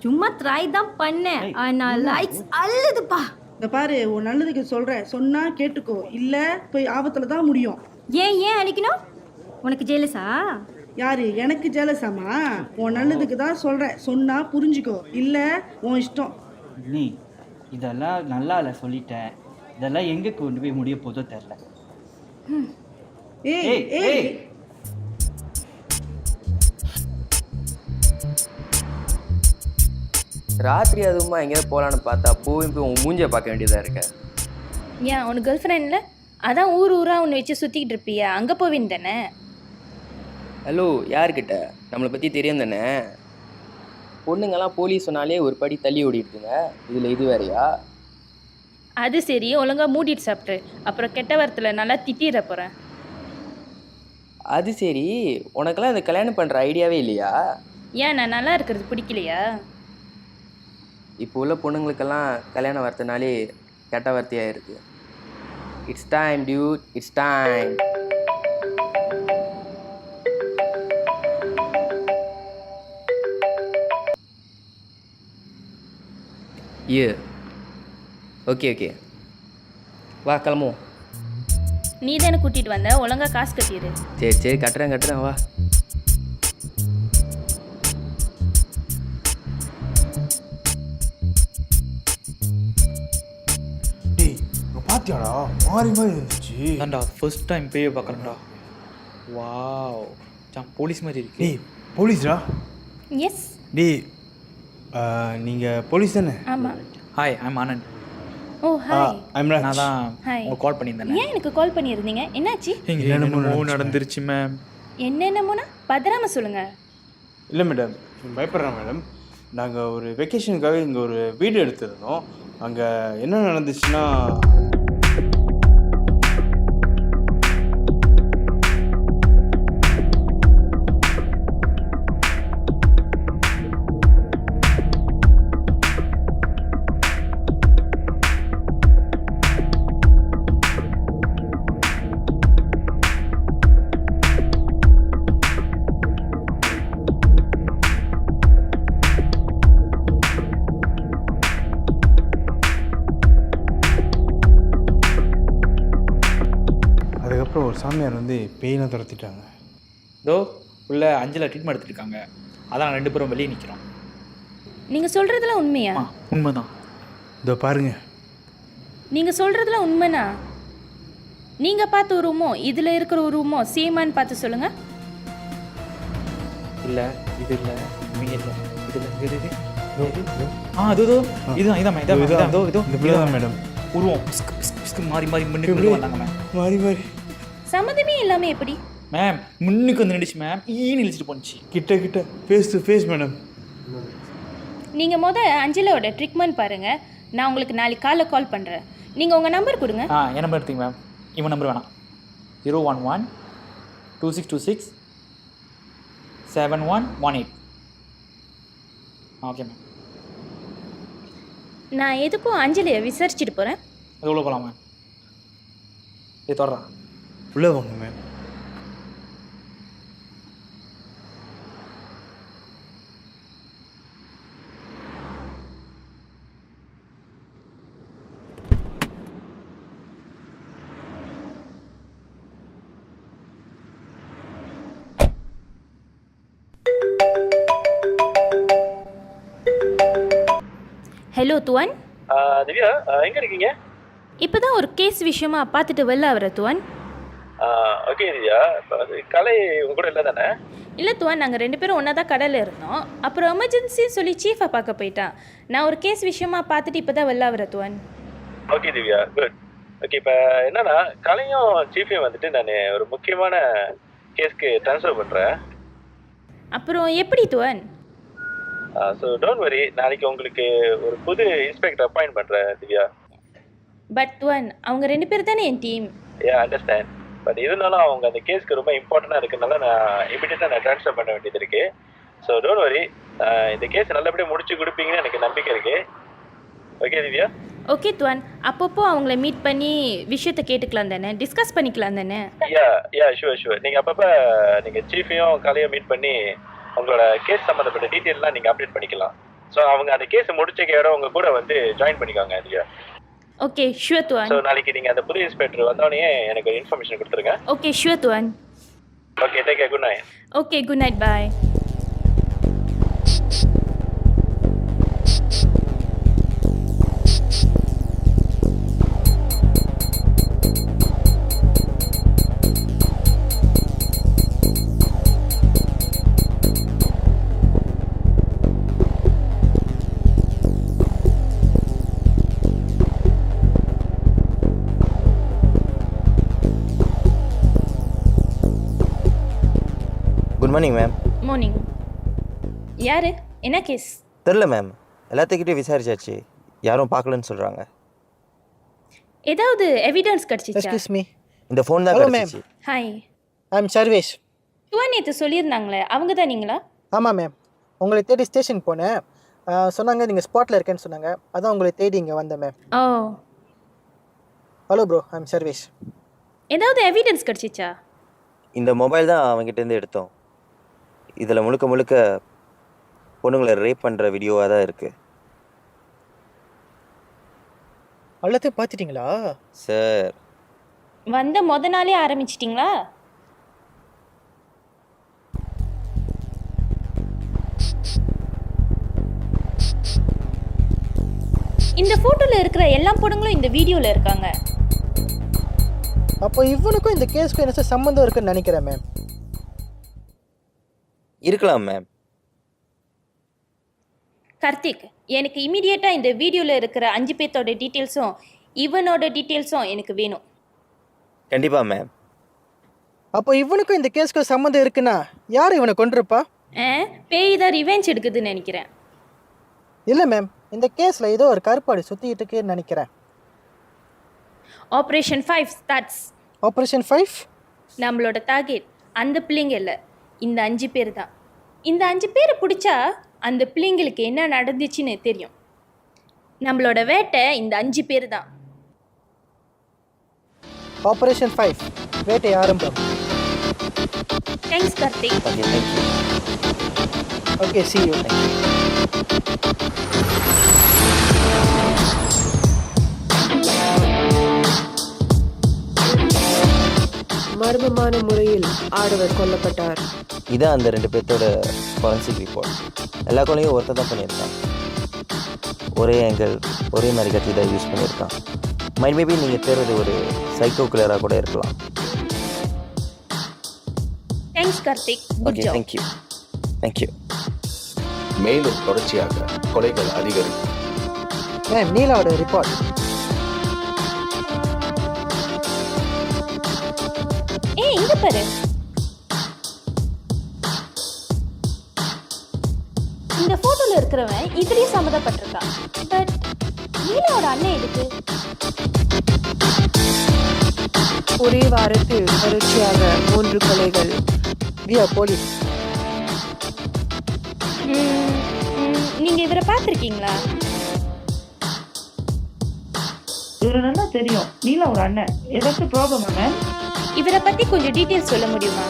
சும்மா ட்ரை தான் பண்ணேன், ஆனால் லைக்ஸ் அழுதுப்பா. இந்த பாரு, உன் நல்லதுக்கு சொல்கிறேன், சொன்னால் கேட்டுக்கோ, இல்லை போய் ஆபத்தில் தான் முடியும். ஏன் அழிக்கணும்? உனக்கு ஜெயலசா? யாரு? எனக்கு ஜெயலசாமா? உன் நல்லதுக்கு தான் சொல்கிறேன், சொன்னால் புரிஞ்சுக்கோ, இல்லை உன் இஷ்டம். நீ இதெல்லாம் நல்லா இல்லை சொல்லிட்டேன், இதெல்லாம் எங்கே கொண்டு போய் முடிய போதோ தெரில. ஏய் ஏய், ராத்திரி அதுவுமா எங்கேயாவது போகலான்னு பார்த்தா போய் உன் மூஞ்சியை பார்க்க வேண்டியதாக இருக்க. ஏன் உனக்கு கேர்ள் ஃப்ரெண்டில்? அதான் ஊர் ஊராக ஒன்று வச்சு சுற்றிக்கிட்டு இருப்பியா, அங்கே போவின் தானே? ஹலோ, யார்கிட்ட? நம்மளை பற்றி தெரியும் தானே. பொண்ணுங்கள்லாம் போலீஸ் சொன்னாலே ஒரு படி தள்ளி ஓடிடுதுங்க, இதில் இது வேறையா? அது சரி, ஒழுங்காக மூடிட்டு சாப்பிட்டு அப்புறம் கெட்ட வாரத்தில் நல்லா திட்டிட போகிறேன். அது சரி, உனக்கெல்லாம் இந்த கல்யாணம் பண்ணுற ஐடியாவே இல்லையா? ஏன் நான் நல்லா இருக்கிறது பிடிக்கலையா? இப்போ உள்ள பொண்ணுங்களுக்கெல்லாம் கல்யாண வார்த்தைனாலே கெட்ட வார்த்தையாக இருக்குது. It's time Dude, it's time. Okay okay, வா கிளம்புவோம். நீ தானே கூட்டிகிட்டு வந்த, ஒழுங்காக காசு கட்டிடு. சரி சரி, கட்டுறேன் வா. பாத்தியாடா, மாறி மாறி இருந்துச்சு. ஏன்டா ஃபர்ஸ்ட் டைம் பேயை பார்க்குறேன்டா. வாவ், போலீஸ் மாதிரி இருக்கு. டேய் போலீஸ்டா? எஸ். டேய் நீங்கள் போலீஸ் தானே? ஆமாம். Hi, I'm Anand. Oh hi. நான் தான் ஹாய். உங்களுக்கு கால் பண்ணியிருந்தேன். ஏன் எனக்கு கால் பண்ணியிருந்தீங்க? என்னாச்சு? என்னென்னமோ நடந்துருச்சு மேம். என்னென்னமோனா பதறாம சொல்லுங்கள். இல்லை மேடம், பயப்படுறேன் மேடம். நாங்கள் ஒரு வெக்கேஷனுக்காக இங்கே ஒரு வீடு எடுத்திருந்தோம். அங்கே என்ன நடந்துச்சுன்னா, அதுக்கப்புறம் ஒரு சாமியார் வந்து பேயெல்லாம் துரத்திட்டாங்க. இதோ உள்ள அஞ்சலில் ட்ரீட்மெண்ட் எடுத்துட்டு இருக்காங்க. அதான் 2 பேரும் வெளியே நிற்கிறோம். நீங்கள் சொல்கிறதுலாம் உண்மையா? உண்மைதான். இதோ பாருங்க. நீங்கள் சொல்கிறதுலாம் உண்மைனா நீங்கள் பார்த்த ஒரு ரூமோ இதில் இருக்கிற ஒரு ரூமோ சேமான்னு பார்த்து சொல்லுங்கள். இல்லை, இது இல்லை, நீங்கள் இல்லை, இதில் இது அதோ இதுதான் இதான் மேடம். உருவம் மாறி மாறி முன்னுக்கு வந்தாங்க மேம். மாறி மாறி சம்மந்தமே இல்லாமல் எப்படி மேம் முன்னுக்கு வந்து நினைச்சு மேம் ஈன்னு இழிச்சிட்டு போச்சு. கிட்ட ஃபேஸ் டு ஃபேஸ் மேடம். நீங்கள் அஞ்சலோட ட்ரீட்மெண்ட் பாருங்கள். நான் உங்களுக்கு நாளைக்கு காலைல கால் பண்ணுறேன். நீங்கள் உங்கள் நம்பர் கொடுங்க. என் நம்பர் எடுத்துங்க மேம். இவன் நம்பர் வேணாம். 011 2626 7118. Okay ma'am. நான் எதுக்கும் அஞ்சலியை விசாரிச்சுட்டு போகிறேன். அது உள்ள போகலாம் மேம். இது தொடறேன். உள்ளே வாங்க மேம். ஹலோ துவன். திவ்யா, எங்கே இருக்கீங்க? இப்போ தான் ஒரு கேஸ் விஷயமா பார்த்துட்டு வெளில வர துவன். ஓகே திவ்யா, இப்போ அது கலை உங்க கூட இல்லை தானே? இல்லை துவன், நாங்கள் 2 பேரும் ஒன்றா தான் கடையில் இருந்தோம். அப்புறம் எமர்ஜென்சின்னு சொல்லி சீஃபை பார்க்க போயிட்டான். நான் ஒரு கேஸ் விஷயமா பார்த்துட்டு இப்போ தான் வெளில வர துவன். Okay Divya, good. ஓகே, இப்போ என்னன்னா கலையும் சீஃபையும் வந்துட்டு நான் ஒரு முக்கியமான கேஸ்க்கு ட்ரான்ஸ்ஃபர் பண்ணுறேன். அப்புறம் எப்படி துவன்? ஸோ டோன்ட் வரி, நாளைக்கு உங்களுக்கு ஒரு புது இன்ஸ்பெக்டர் அப்பாயிண்ட் பண்ணுறேன் திவ்யா. பட் துவன், அவங்க 2 பேர் தானே என் டீம். அண்டர்ஸ்டாண்ட். பட் இருந்தாலும் அவங்க அந்த கேஸ்க்கு ரொம்ப இம்பார்ட்டண்டாக இருக்கிறதுனால நான் இமீடியட்டாக ட்ரான்ஸ்ஃபர் பண்ண வேண்டியது இருக்குது. ஸோ டோன்ட் வரி, இந்த கேஸ் நல்லபடியாக முடிச்சு கொடுப்பீங்கன்னு எனக்கு நம்பிக்கை இருக்குது. ஓகே திவ்யா? ஓகே துவன், அப்பப்போ அவங்கள மீட் பண்ணி விஷயத்தை கேட்டுக்கலாம் தானே, டிஸ்கஸ் பண்ணிக்கலாம் தானே? ஷுவர். நீங்கள் அப்பப்போ நீங்கள் சீஃபையும் கலையும் மீட் பண்ணி உங்களோட கேஸ் சம்மந்தப்பட்ட டீட்டெயிலாம் நீங்கள் அப்டேட் பண்ணிக்கலாம். ஸோ அவங்க அந்த கேஸை முடிச்ச கேட உங்க கூட வந்து ஜாயின் பண்ணிக்காங்க திவ்யா. ஓகே ஷுவர் துவன். ஸோ நாளைக்கு நீங்கள் அந்த புது இன்ஸ்பெக்டர் வந்தோடனே எனக்கு ஒரு இன்ஃபர்மேஷன் கொடுத்துருங்க. ஓகே ஷுவர் துவன். Okay, take care, good night. Okay, good night, bye. Morning ma'am. Morning. யாரு? என்ன கேஸ்? தெரில மேம், எல்லாத்துக்கிட்டையும் விசாரிச்சாச்சு, யாரும் பார்க்கலன்னு சொல்கிறாங்க. ஏதாவது எவிடன்ஸ் கிடைச்சிச்சா? Excuse me. இந்த ஃபோன் தான் கிடச்சிச்சு. ஹாய். I am Sarvesh. நேற்று சொல்லியிருந்தாங்களே, அவங்க தான் நீங்களா? ஆமாம் மேம், உங்களை தேடி ஸ்டேஷன் போனேன். சொன்னாங்க நீங்கள் ஸ்பாட்டில் இருக்கேன்னு சொன்னாங்க, அதான் உங்களை தேடி இங்கே வந்தேன் ma'am. Oh. Hello bro, I am Sarvesh. ஏதாவது எவிடன்ஸ் கிடைச்சிச்சா? இந்த மொபைல் தான் அவங்ககிட்டேருந்து எடுத்தோம். இதில் முழுக்க முழுக்க பொண்ணுங்களை ரேப் பண்ணுற வீடியோவாக தான் இருக்குது. எல்லாத்தையும் பார்த்துட்டிங்களா சார்? வந்த முத நாளே ஆரம்பிச்சிட்டிங்களா? இந்த ஃபோட்டோவில் இருக்கிற எல்லா பொண்ணுங்களும் இந்த வீடியோவில் இருக்காங்க. அப்போ இவனுக்கும் இந்த கேஸ்க்கும் என்ன சம்மந்தம் இருக்குன்னு நினைக்கிறேன் மேம். இருக்கலாம் மேம். கார்த்திக், எனக்கு இமீடியட்டாக இந்த வீடியோவில் இருக்கிற 5 பேர்த்தோட டீட்டெயில்ஸும் இவனோட டீட்டெயில்ஸும் எனக்கு வேணும். கண்டிப்பாக மேம். அப்போ இவனுக்கும் இந்த கேஸ்க்கும் சம்மந்தம் இருக்குன்னா யார் இவனை கொண்டிருப்பா? பேய் தான் ரிவெஞ்ச் எடுக்குதுன்னு நினைக்கிறேன். இல்லை மேம், இந்த கேஸில் ஏதோ ஒரு கருப்பாடு சுற்றிக்கிட்டு இருக்குன்னு நினைக்கிறேன். Operation 5 starts. ஆப்ரேஷன் 5? நம்மளோட டார்கெட் அந்த பிள்ளைங்க இல்லை, இந்த 5 பேர் தான். இந்த 5 பேரை பிடிச்சா அந்த பிள்ளைங்களுக்கு என்ன நடந்துச்சுன்னு தெரியும். நம்மளோட வேட்டை இந்த 5 பேர் தான். ஆப்ரேஷன் 5 வேட்டை ஆரம்பம். Thanks Karthik. Okay, see you. மர்மமான முறையில் ஆடவர் கொல்லப்பட்டார். இதான் அந்த 2 பேர்த்தோட ஃபாரன்சிக் ரிப்போர்ட். எல்லா கொலையும் ஒருத்தர் தான் பண்ணியிருக்கான். ஒரே ஆங்கிள், ஒரே மாதிரி கத்தி தான் யூஸ் பண்ணியிருக்கான். மைட் மேபி நீங்கள் தேர்றது ஒரு சைக்கோ கிளராக கூட இருக்கலாம். Thanks Karthik. Okay, thank you. Thank you. மேலும் தொடர்ச்சியாக கொலைகள் அதிகரிக்கும். மேம், நீலாவோட ரிப்போர்ட். இங்க பாரு. இந்த போட்டோல இருக்கிறவன் இதுலயே சம்மதப்பட்டிருக்கான். பட் நீலாவோட அண்ணன் எதுக்கு? ஒரே வாரத்தில் தொடர்ச்சியாக 3 கொலைகள். போலீஸ். நீங்க இவரை பார்த்துருக்கீங்களா? இவரை நல்லா தெரியும். நீலா ஒரு அண்ணன். ஏதாச்சும் ப்ராப்ளமா மேம்? இவரை பத்தி கொஞ்சம் டீட்டெயில்ஸ் சொல்ல முடியுமா?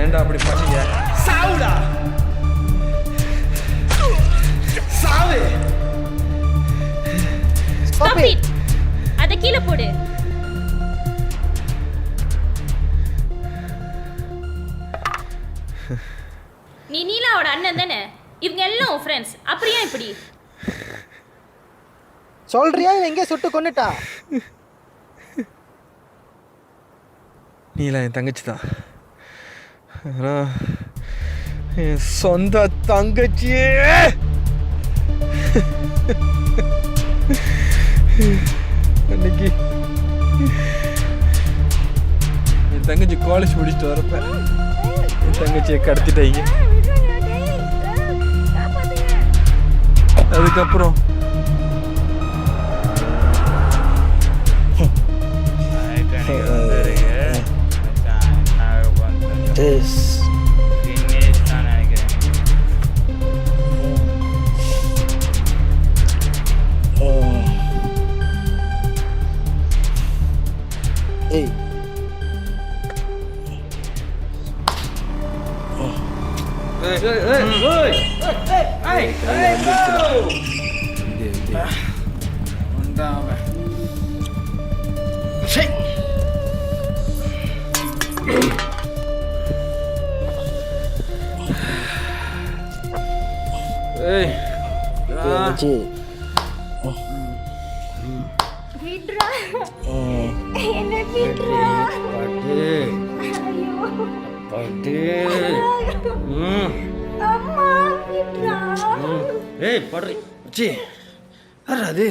ஏன்டா அப்படி பண்ணீங்க? சாவுடா, சாவு. Stop it. அத கீழ போடு. நீ நீலாவோட அண்ணன் தானே? இவங்க எல்லாம் ஃப்ரெண்ட்ஸ். அப்புறம் ஏன் இப்படி சொல்றியா? எங்கே சுட்டு கொன்னுட்டா? நீலா என் தங்கச்சி தான். ஆனால் என் சொந்த தங்கச்சியே அன்னைக்கு என் தங்கச்சி காலேஜ் முடிச்சுட்டு வரப்ப என் தங்கச்சியை கடத்திட்டாங்க. அதுக்கப்புறம் என்ன விட்றா. அம்மா விட்றா. ஏய் படுறி மச்சி யாரா அது?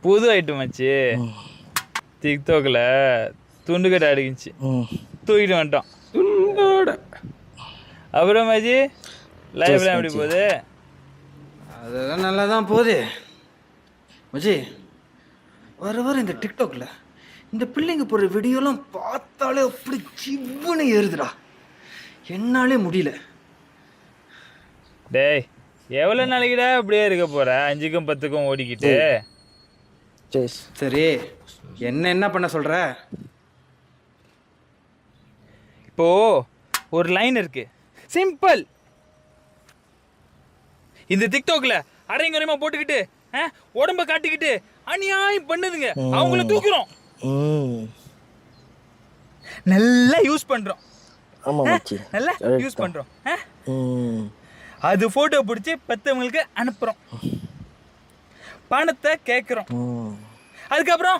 புது ஐட்டம் மச்சி. டிக்டாக்ல துண்டுக்கட்டை அடிக்கிச்சு, தூக்கிட்டு வந்துட்டோம் துண்டோட. அப்புறம் மச்சி லைவ்ல எப்படி போகுது? அதெல்லாம் நல்லா தான் போகுது மச்சி. வர இந்த டிக்டாக்ல இந்த பிள்ளைங்க போடுற வீடியோலாம் பார்த்தாலே அப்படி சிவ்வுன்னு ஏறுதுடா, என்னாலே முடியல. டேய் எவ்வளோ நாளைக்குடா அப்படியே இருக்க போற? 5க்கும் 10க்கும் ஓடிக்கிட்டு. சரி என்ன பண்ண சொல்ற? இப்போ ஒரு லைன் இருக்கு, சிம்பிள். இந்த டிக்டாக்ல அரைங்குறையமா போட்டுக்கிட்டு உடம்ப காட்டிக்கிட்டு அநியாயம் பண்ணுதுங்க, அவங்கள தூக்குறோம். நல்லா யூஸ் பண்றோம். நல்லா யூஸ் பண்றோம். அது போட்டோ பிடிச்சி பெத்தவங்களுக்கு அனுப்புறோம், பணத்தை கேட்குறோம். அதுக்கப்புறம்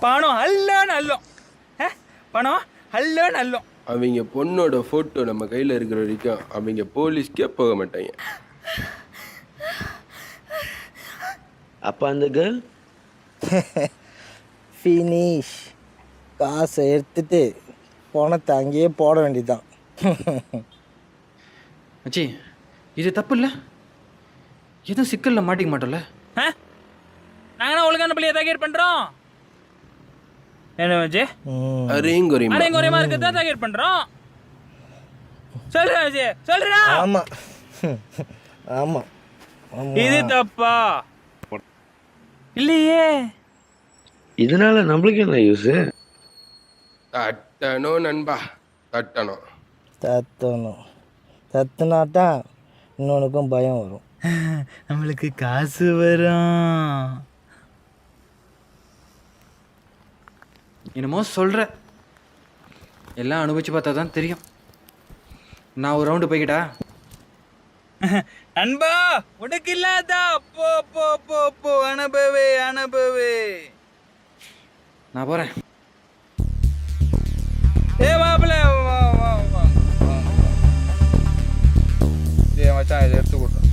பணம் அல்லன்னு அல்லோம், பணம் அல்லன்னு அல்லோம். அவங்க பொண்ணோட ஃபோட்டோ நம்ம கையில் இருக்கிற வரைக்கும் அவங்க போலீஸ்க்கே போக மாட்டாங்க. அப்போ அந்த கேர்ள் ஃபினிஷ், காசை எடுத்துட்டு பணத்தை அங்கேயே போட வேண்டியதுதான். மச்சி இது தப்பு இல்லை, எதுவும் சிக்கலில் மாட்டிக்க மாட்டோம்ல? நாங்கள் ஒழுங்கான பிள்ளைய டார்கெட் பண்ணுறோம். என்ன மச்சி? அரைங்குறையமா இருக்கிறதா டார்கெட் பண்ணுறோம். சொல்கிறேன் மச்சி, சொல்கிறேன். ஆமாம் ஆமாம், இது தப்பா இல்லையே? இதனால நம்மளுக்கு என்ன யூஸு? தட்டணும் நண்பா, தட்டணும். தத்துனாதான் இன்னொன்றுக்கும் பயம் வரும், நம்மளுக்கு காசு வரும். என்னமோ சொல்கிற, எல்லாம் அனுபவிச்சு பார்த்தா தான் தெரியும். நான் ஒரு ரவுண்டு போய்கிட்டா? நண்பா உனக்கு இல்லாதா? போ போ போ போ, அனுபவே அனுபவே. நான் போகிறேன். ஏ மாப்பிள்ள வா வா வா. ஏ மச்சான் இதை எடுத்து கொடுத்தேன்.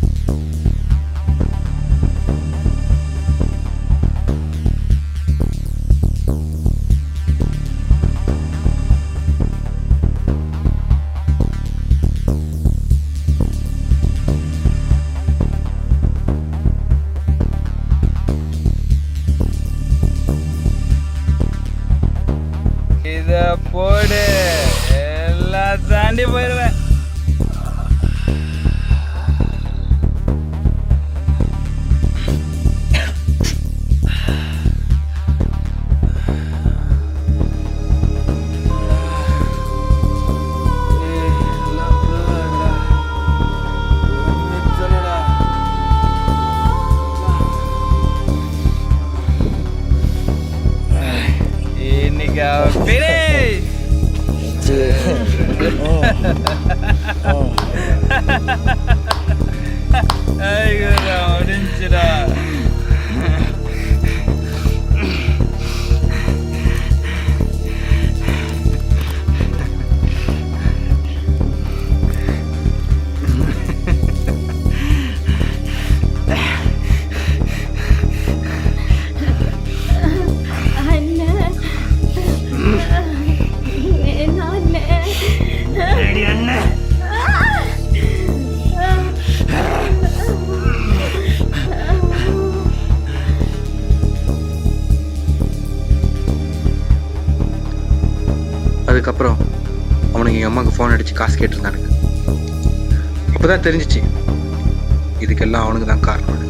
இத போடு, எல்லாம் தாண்டி போயிடுவேன். இன்னைக்கு finish. ஐயோடா முடிஞ்சுடா. அதுக்கப்புறம் அவனுக்கு எங்கள் அம்மாவுக்கு ஃபோன் அடித்து காசு கேட்டிருந்தானுங்க. அப்போ தான் தெரிஞ்சிச்சு இதுக்கெல்லாம் அவனுக்கு தான் காரணம்.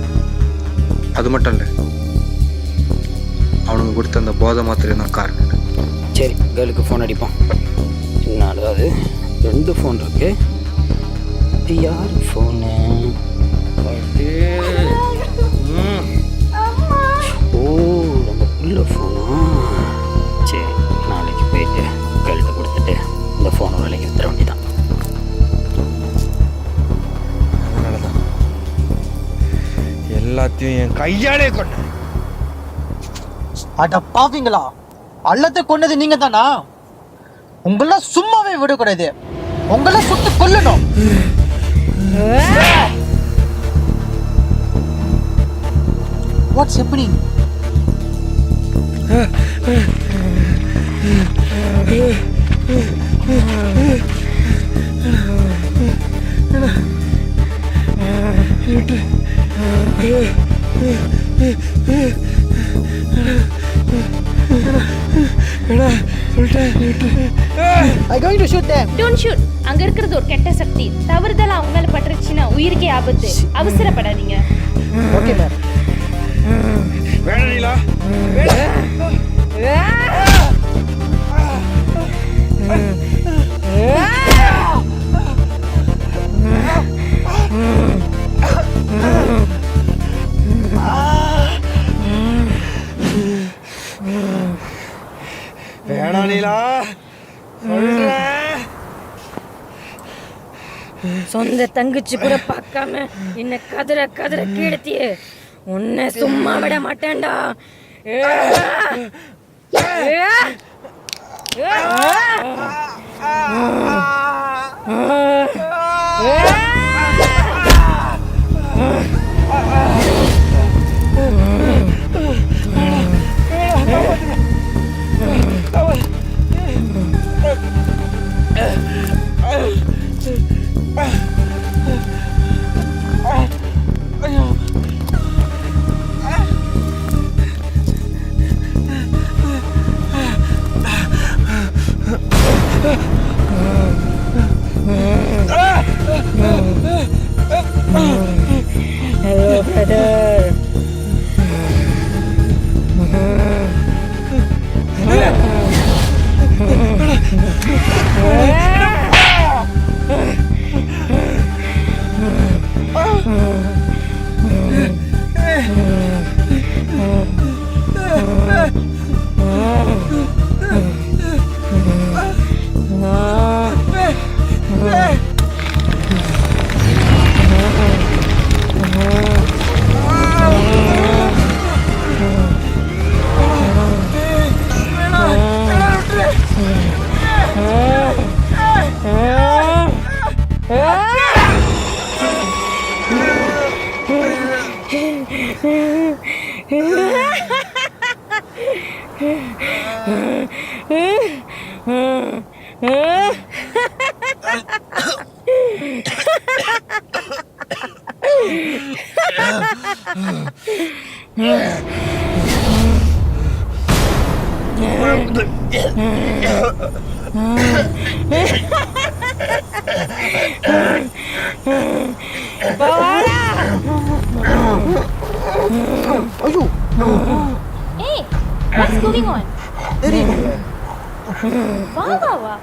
அது மட்டும் இல்லை, அவனுக்கு கொடுத்த அந்த போதை மாத்திரை தான் காரணம். சரி, கேர்ளுக்கு ஃபோன் அடிப்போம். என்னடா அது, 2 ஃபோன் இருக்கு. இது யார் ஃபோனு? ஓ, நம்ம புள்ள ஃபோனா? சரி, நாளைக்கு போயிட்டு கேர்ள்கிட்ட கொடுத்துட்டு இந்த ஃபோனை வேலைக்கு வித்துற வேண்டியதான். அதனால தான் எல்லாத்தையும் என் கையாலே கொண்டேன். அட பாவீங்களா, அல்லத்தை கொண்டது நீங்க தானா? உங்கள சும்மாவே விடக்கூடாது, உங்களை சுட்டு கொல்லணும். What's happening? I'm going to shoot them. Don't shoot. அங்க இருக்கிறது ஒரு கெட்ட சக்தி. தவறுதலா அவங்க மேல பட்டுருச்சுன்னா உயிருக்கே ஆபத்து. அவசரப்படாதீங்க. Okay ma'am. வேணா நீலா. வேணா நீலா. சொந்த தங்கச்சி கூட பார்க்காம என்ன கதற கதற கீழ்த்தியே, உன்னை சும்மா விட மாட்டேன்டா. Hello, brother. Hey, what's going on? வா வா வா.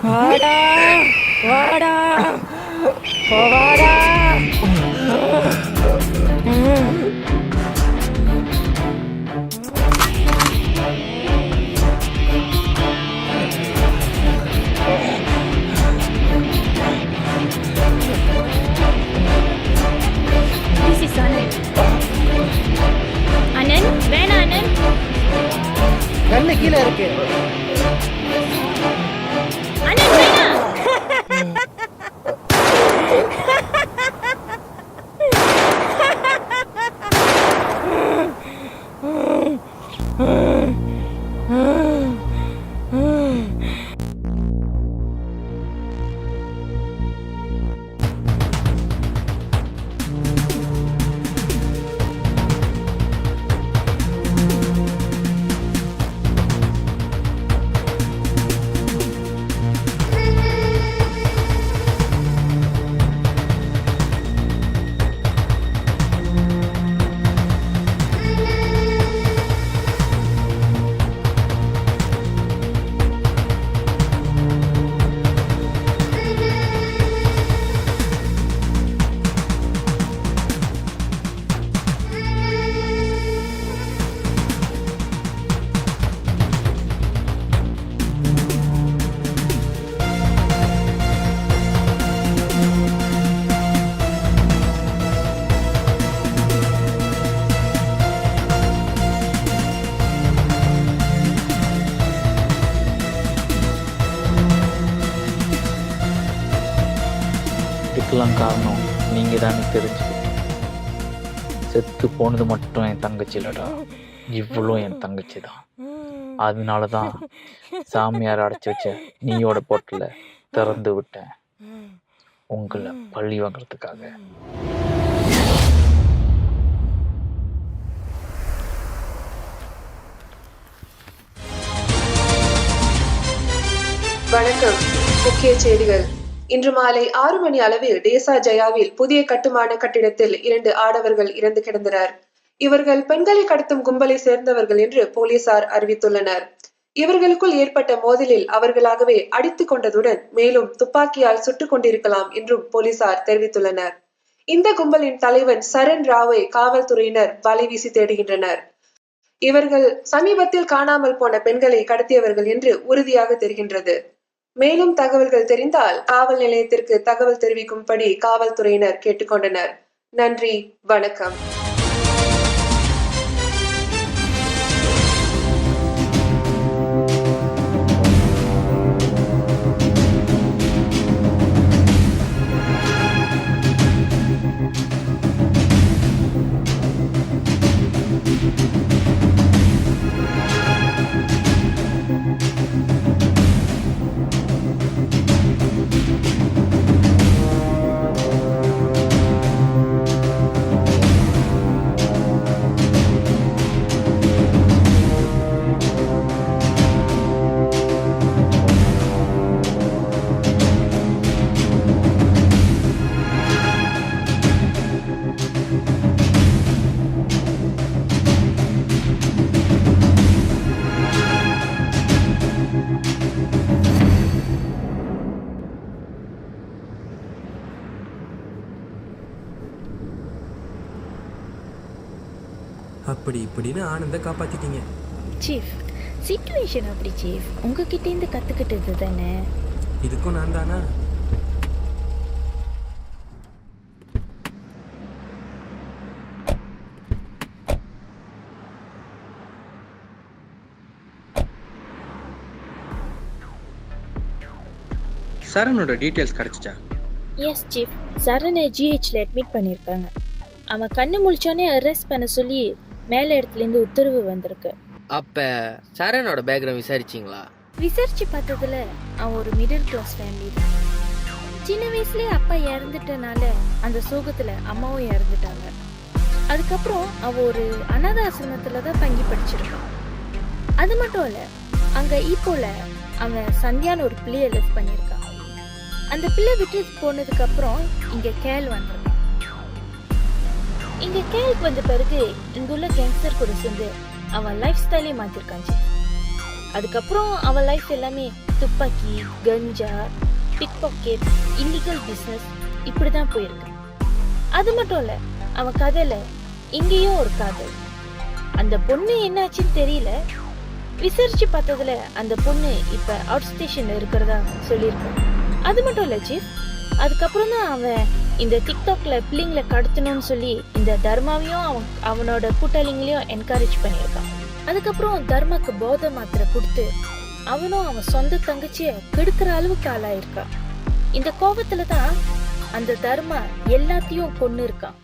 வாடா வாடா வாடா. This is Anand. Anand, வேணா Anand. கண்ணு கீழே இருக்கு. Anand, வேணா. காரணம் நீங்கள் தான் தெரிஞ்சுக்கிட்டேன். செத்து போனது மட்டும் என் தங்கச்சி இல்லடா, இவ்வளோ என் தங்கச்சி தான். அதனால தான் சாமியார் அடைச்சி வச்ச நீயோட போட்டில் திறந்து விட்டேன், உங்களை பழி வாங்குறதுக்காக. வணக்கம். முக்கிய செய்திகள். இன்று மாலை 6 மணி அளவில் டேசா ஜயாவில் புதிய கட்டுமான கட்டிடத்தில் 2 ஆடவர்கள் இறந்து கிடந்தனர். இவர்கள் பெண்களை கடத்தும் கும்பலை சேர்ந்தவர்கள் என்று போலீசார் அறிவித்துள்ளனர். இவர்களுக்குள் ஏற்பட்ட மோதலில் அவர்களாகவே அடித்துக் கொண்டதுடன் மேலும் துப்பாக்கியால் சுட்டுக் கொண்டிருக்கலாம் என்றும் போலீசார் தெரிவித்துள்ளனர். இந்த கும்பலின் தலைவன் சரண் ராவை காவல்துறையினர் வலை வீசி தேடுகின்றனர். இவர்கள் சமீபத்தில் காணாமல் போன பெண்களை கடத்தியவர்கள் என்று உறுதியாக தெரிகின்றது. மேலும் தகவல்கள் தெரிந்தால் காவல் நிலையத்திற்கு தகவல் தெரிவிக்கும்படி காவல்துறையினர் கேட்டுக்கொண்டனர். நன்றி, வணக்கம். அப்படி இப்படின்னு ஆனந்த காப்பாத்திட்டீங்க சீஃப். சிச்சுவேஷன் அப்படி சீஃப், உங்ககிட்டேருந்து கற்றுக்கிட்டது தானே. இதுக்கும் நான் தானா? சரனோட டீட்டெயில்ஸ் கிடைச்சிச்சா? எஸ் சீஃப், சரணை ஜிஹெச்ல அட்மிட் பண்ணியிருக்காங்க. அவன் கண்ணு முழிச்சோன்னே அரெஸ்ட் பண்ண சொல்லி மேலே இடத்துலேருந்து உத்தரவு வந்திருக்கு. அப்போ சரணோட பேக்ரவுண்ட் விசாரிச்சிங்களா? விசாரிச்சு பார்த்ததுல அவன் ஒரு மிடில் கிளாஸ் ஃபேமிலி தான். சின்ன வயசுலேயே அப்பா இறந்துட்டனால அந்த சோகத்தில் அம்மாவும் இறந்துட்டாங்க. அதுக்கப்புறம் அவன் ஒரு அனாத ஆசிரமத்தில் தான் தங்கி படிச்சிருக்கான். அது மட்டும் இல்லை, அங்கே ஈப்போல அவன் சந்தியான்னு ஒரு பிள்ளையை லவ் பண்ணியிருக்கான். அந்த பிள்ளை விட்டு போனதுக்கப்புறம் இங்கே கேள் வந்திருக்கான். இங்கே கேளுக்கு வந்த பிறகு இங்குள்ள கேங்ஸ்டர் கூட சேர்ந்து அவன் லைஃப் ஸ்டைலே மாற்றிருக்கான். அதுக்கப்புறம் அவன் லைஃப் எல்லாமே துப்பாக்கி, கஞ்சா, பிக் பாக்கெட், இல்லீகல் பிஸ்னஸ் இப்படி தான் போயிருக்கு. அது மட்டும் இல்லை, அவன் கதையில் இங்கேயும் ஒரு காதல். அந்த பொண்ணு என்னாச்சுன்னு தெரியல. விசாரிச்சு பார்த்ததுல அந்த பொண்ணு இப்போ அவுட் ஸ்டேஷனில் இருக்கிறதா சொல்லியிருக்கான். அது மட்டும் இல்லை சீஃப், அதுக்கப்புறம் தான் அவன் இந்த டிக்டாக்ல பிள்ளைங்களை கடத்தணும்னு சொல்லி இந்த தர்மாவையும் அவனோட கூட்டாளிங்களையும் என்கரேஜ் பண்ணியிருக்கான். அதுக்கப்புறம் தர்மாக்கு போதை மாத்திரை கொடுத்து அவனும் அவன் சொந்த தங்கச்சியை கெடுக்கிற அளவுக்கு ஆளாயிருக்கான். இந்த கோபத்துல தான் அந்த தர்மா எல்லாத்தையும் கொன்னு இருக்கான்.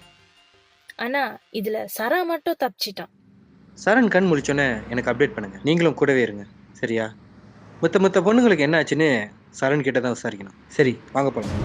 ஆனா இதுல சரா மட்டும் தப்பிச்சிட்டான். சரண் கண் முழிச்சோன்னே எனக்கு அப்டேட் பண்ணுங்க. நீங்களும் கூடவே இருங்க, சரியா? மொத்த பொண்ணுங்களுக்கு என்ன ஆச்சுன்னு சரண் கிட்ட தான் விசாரிக்கணும். சரி, வாங்க போலாம்.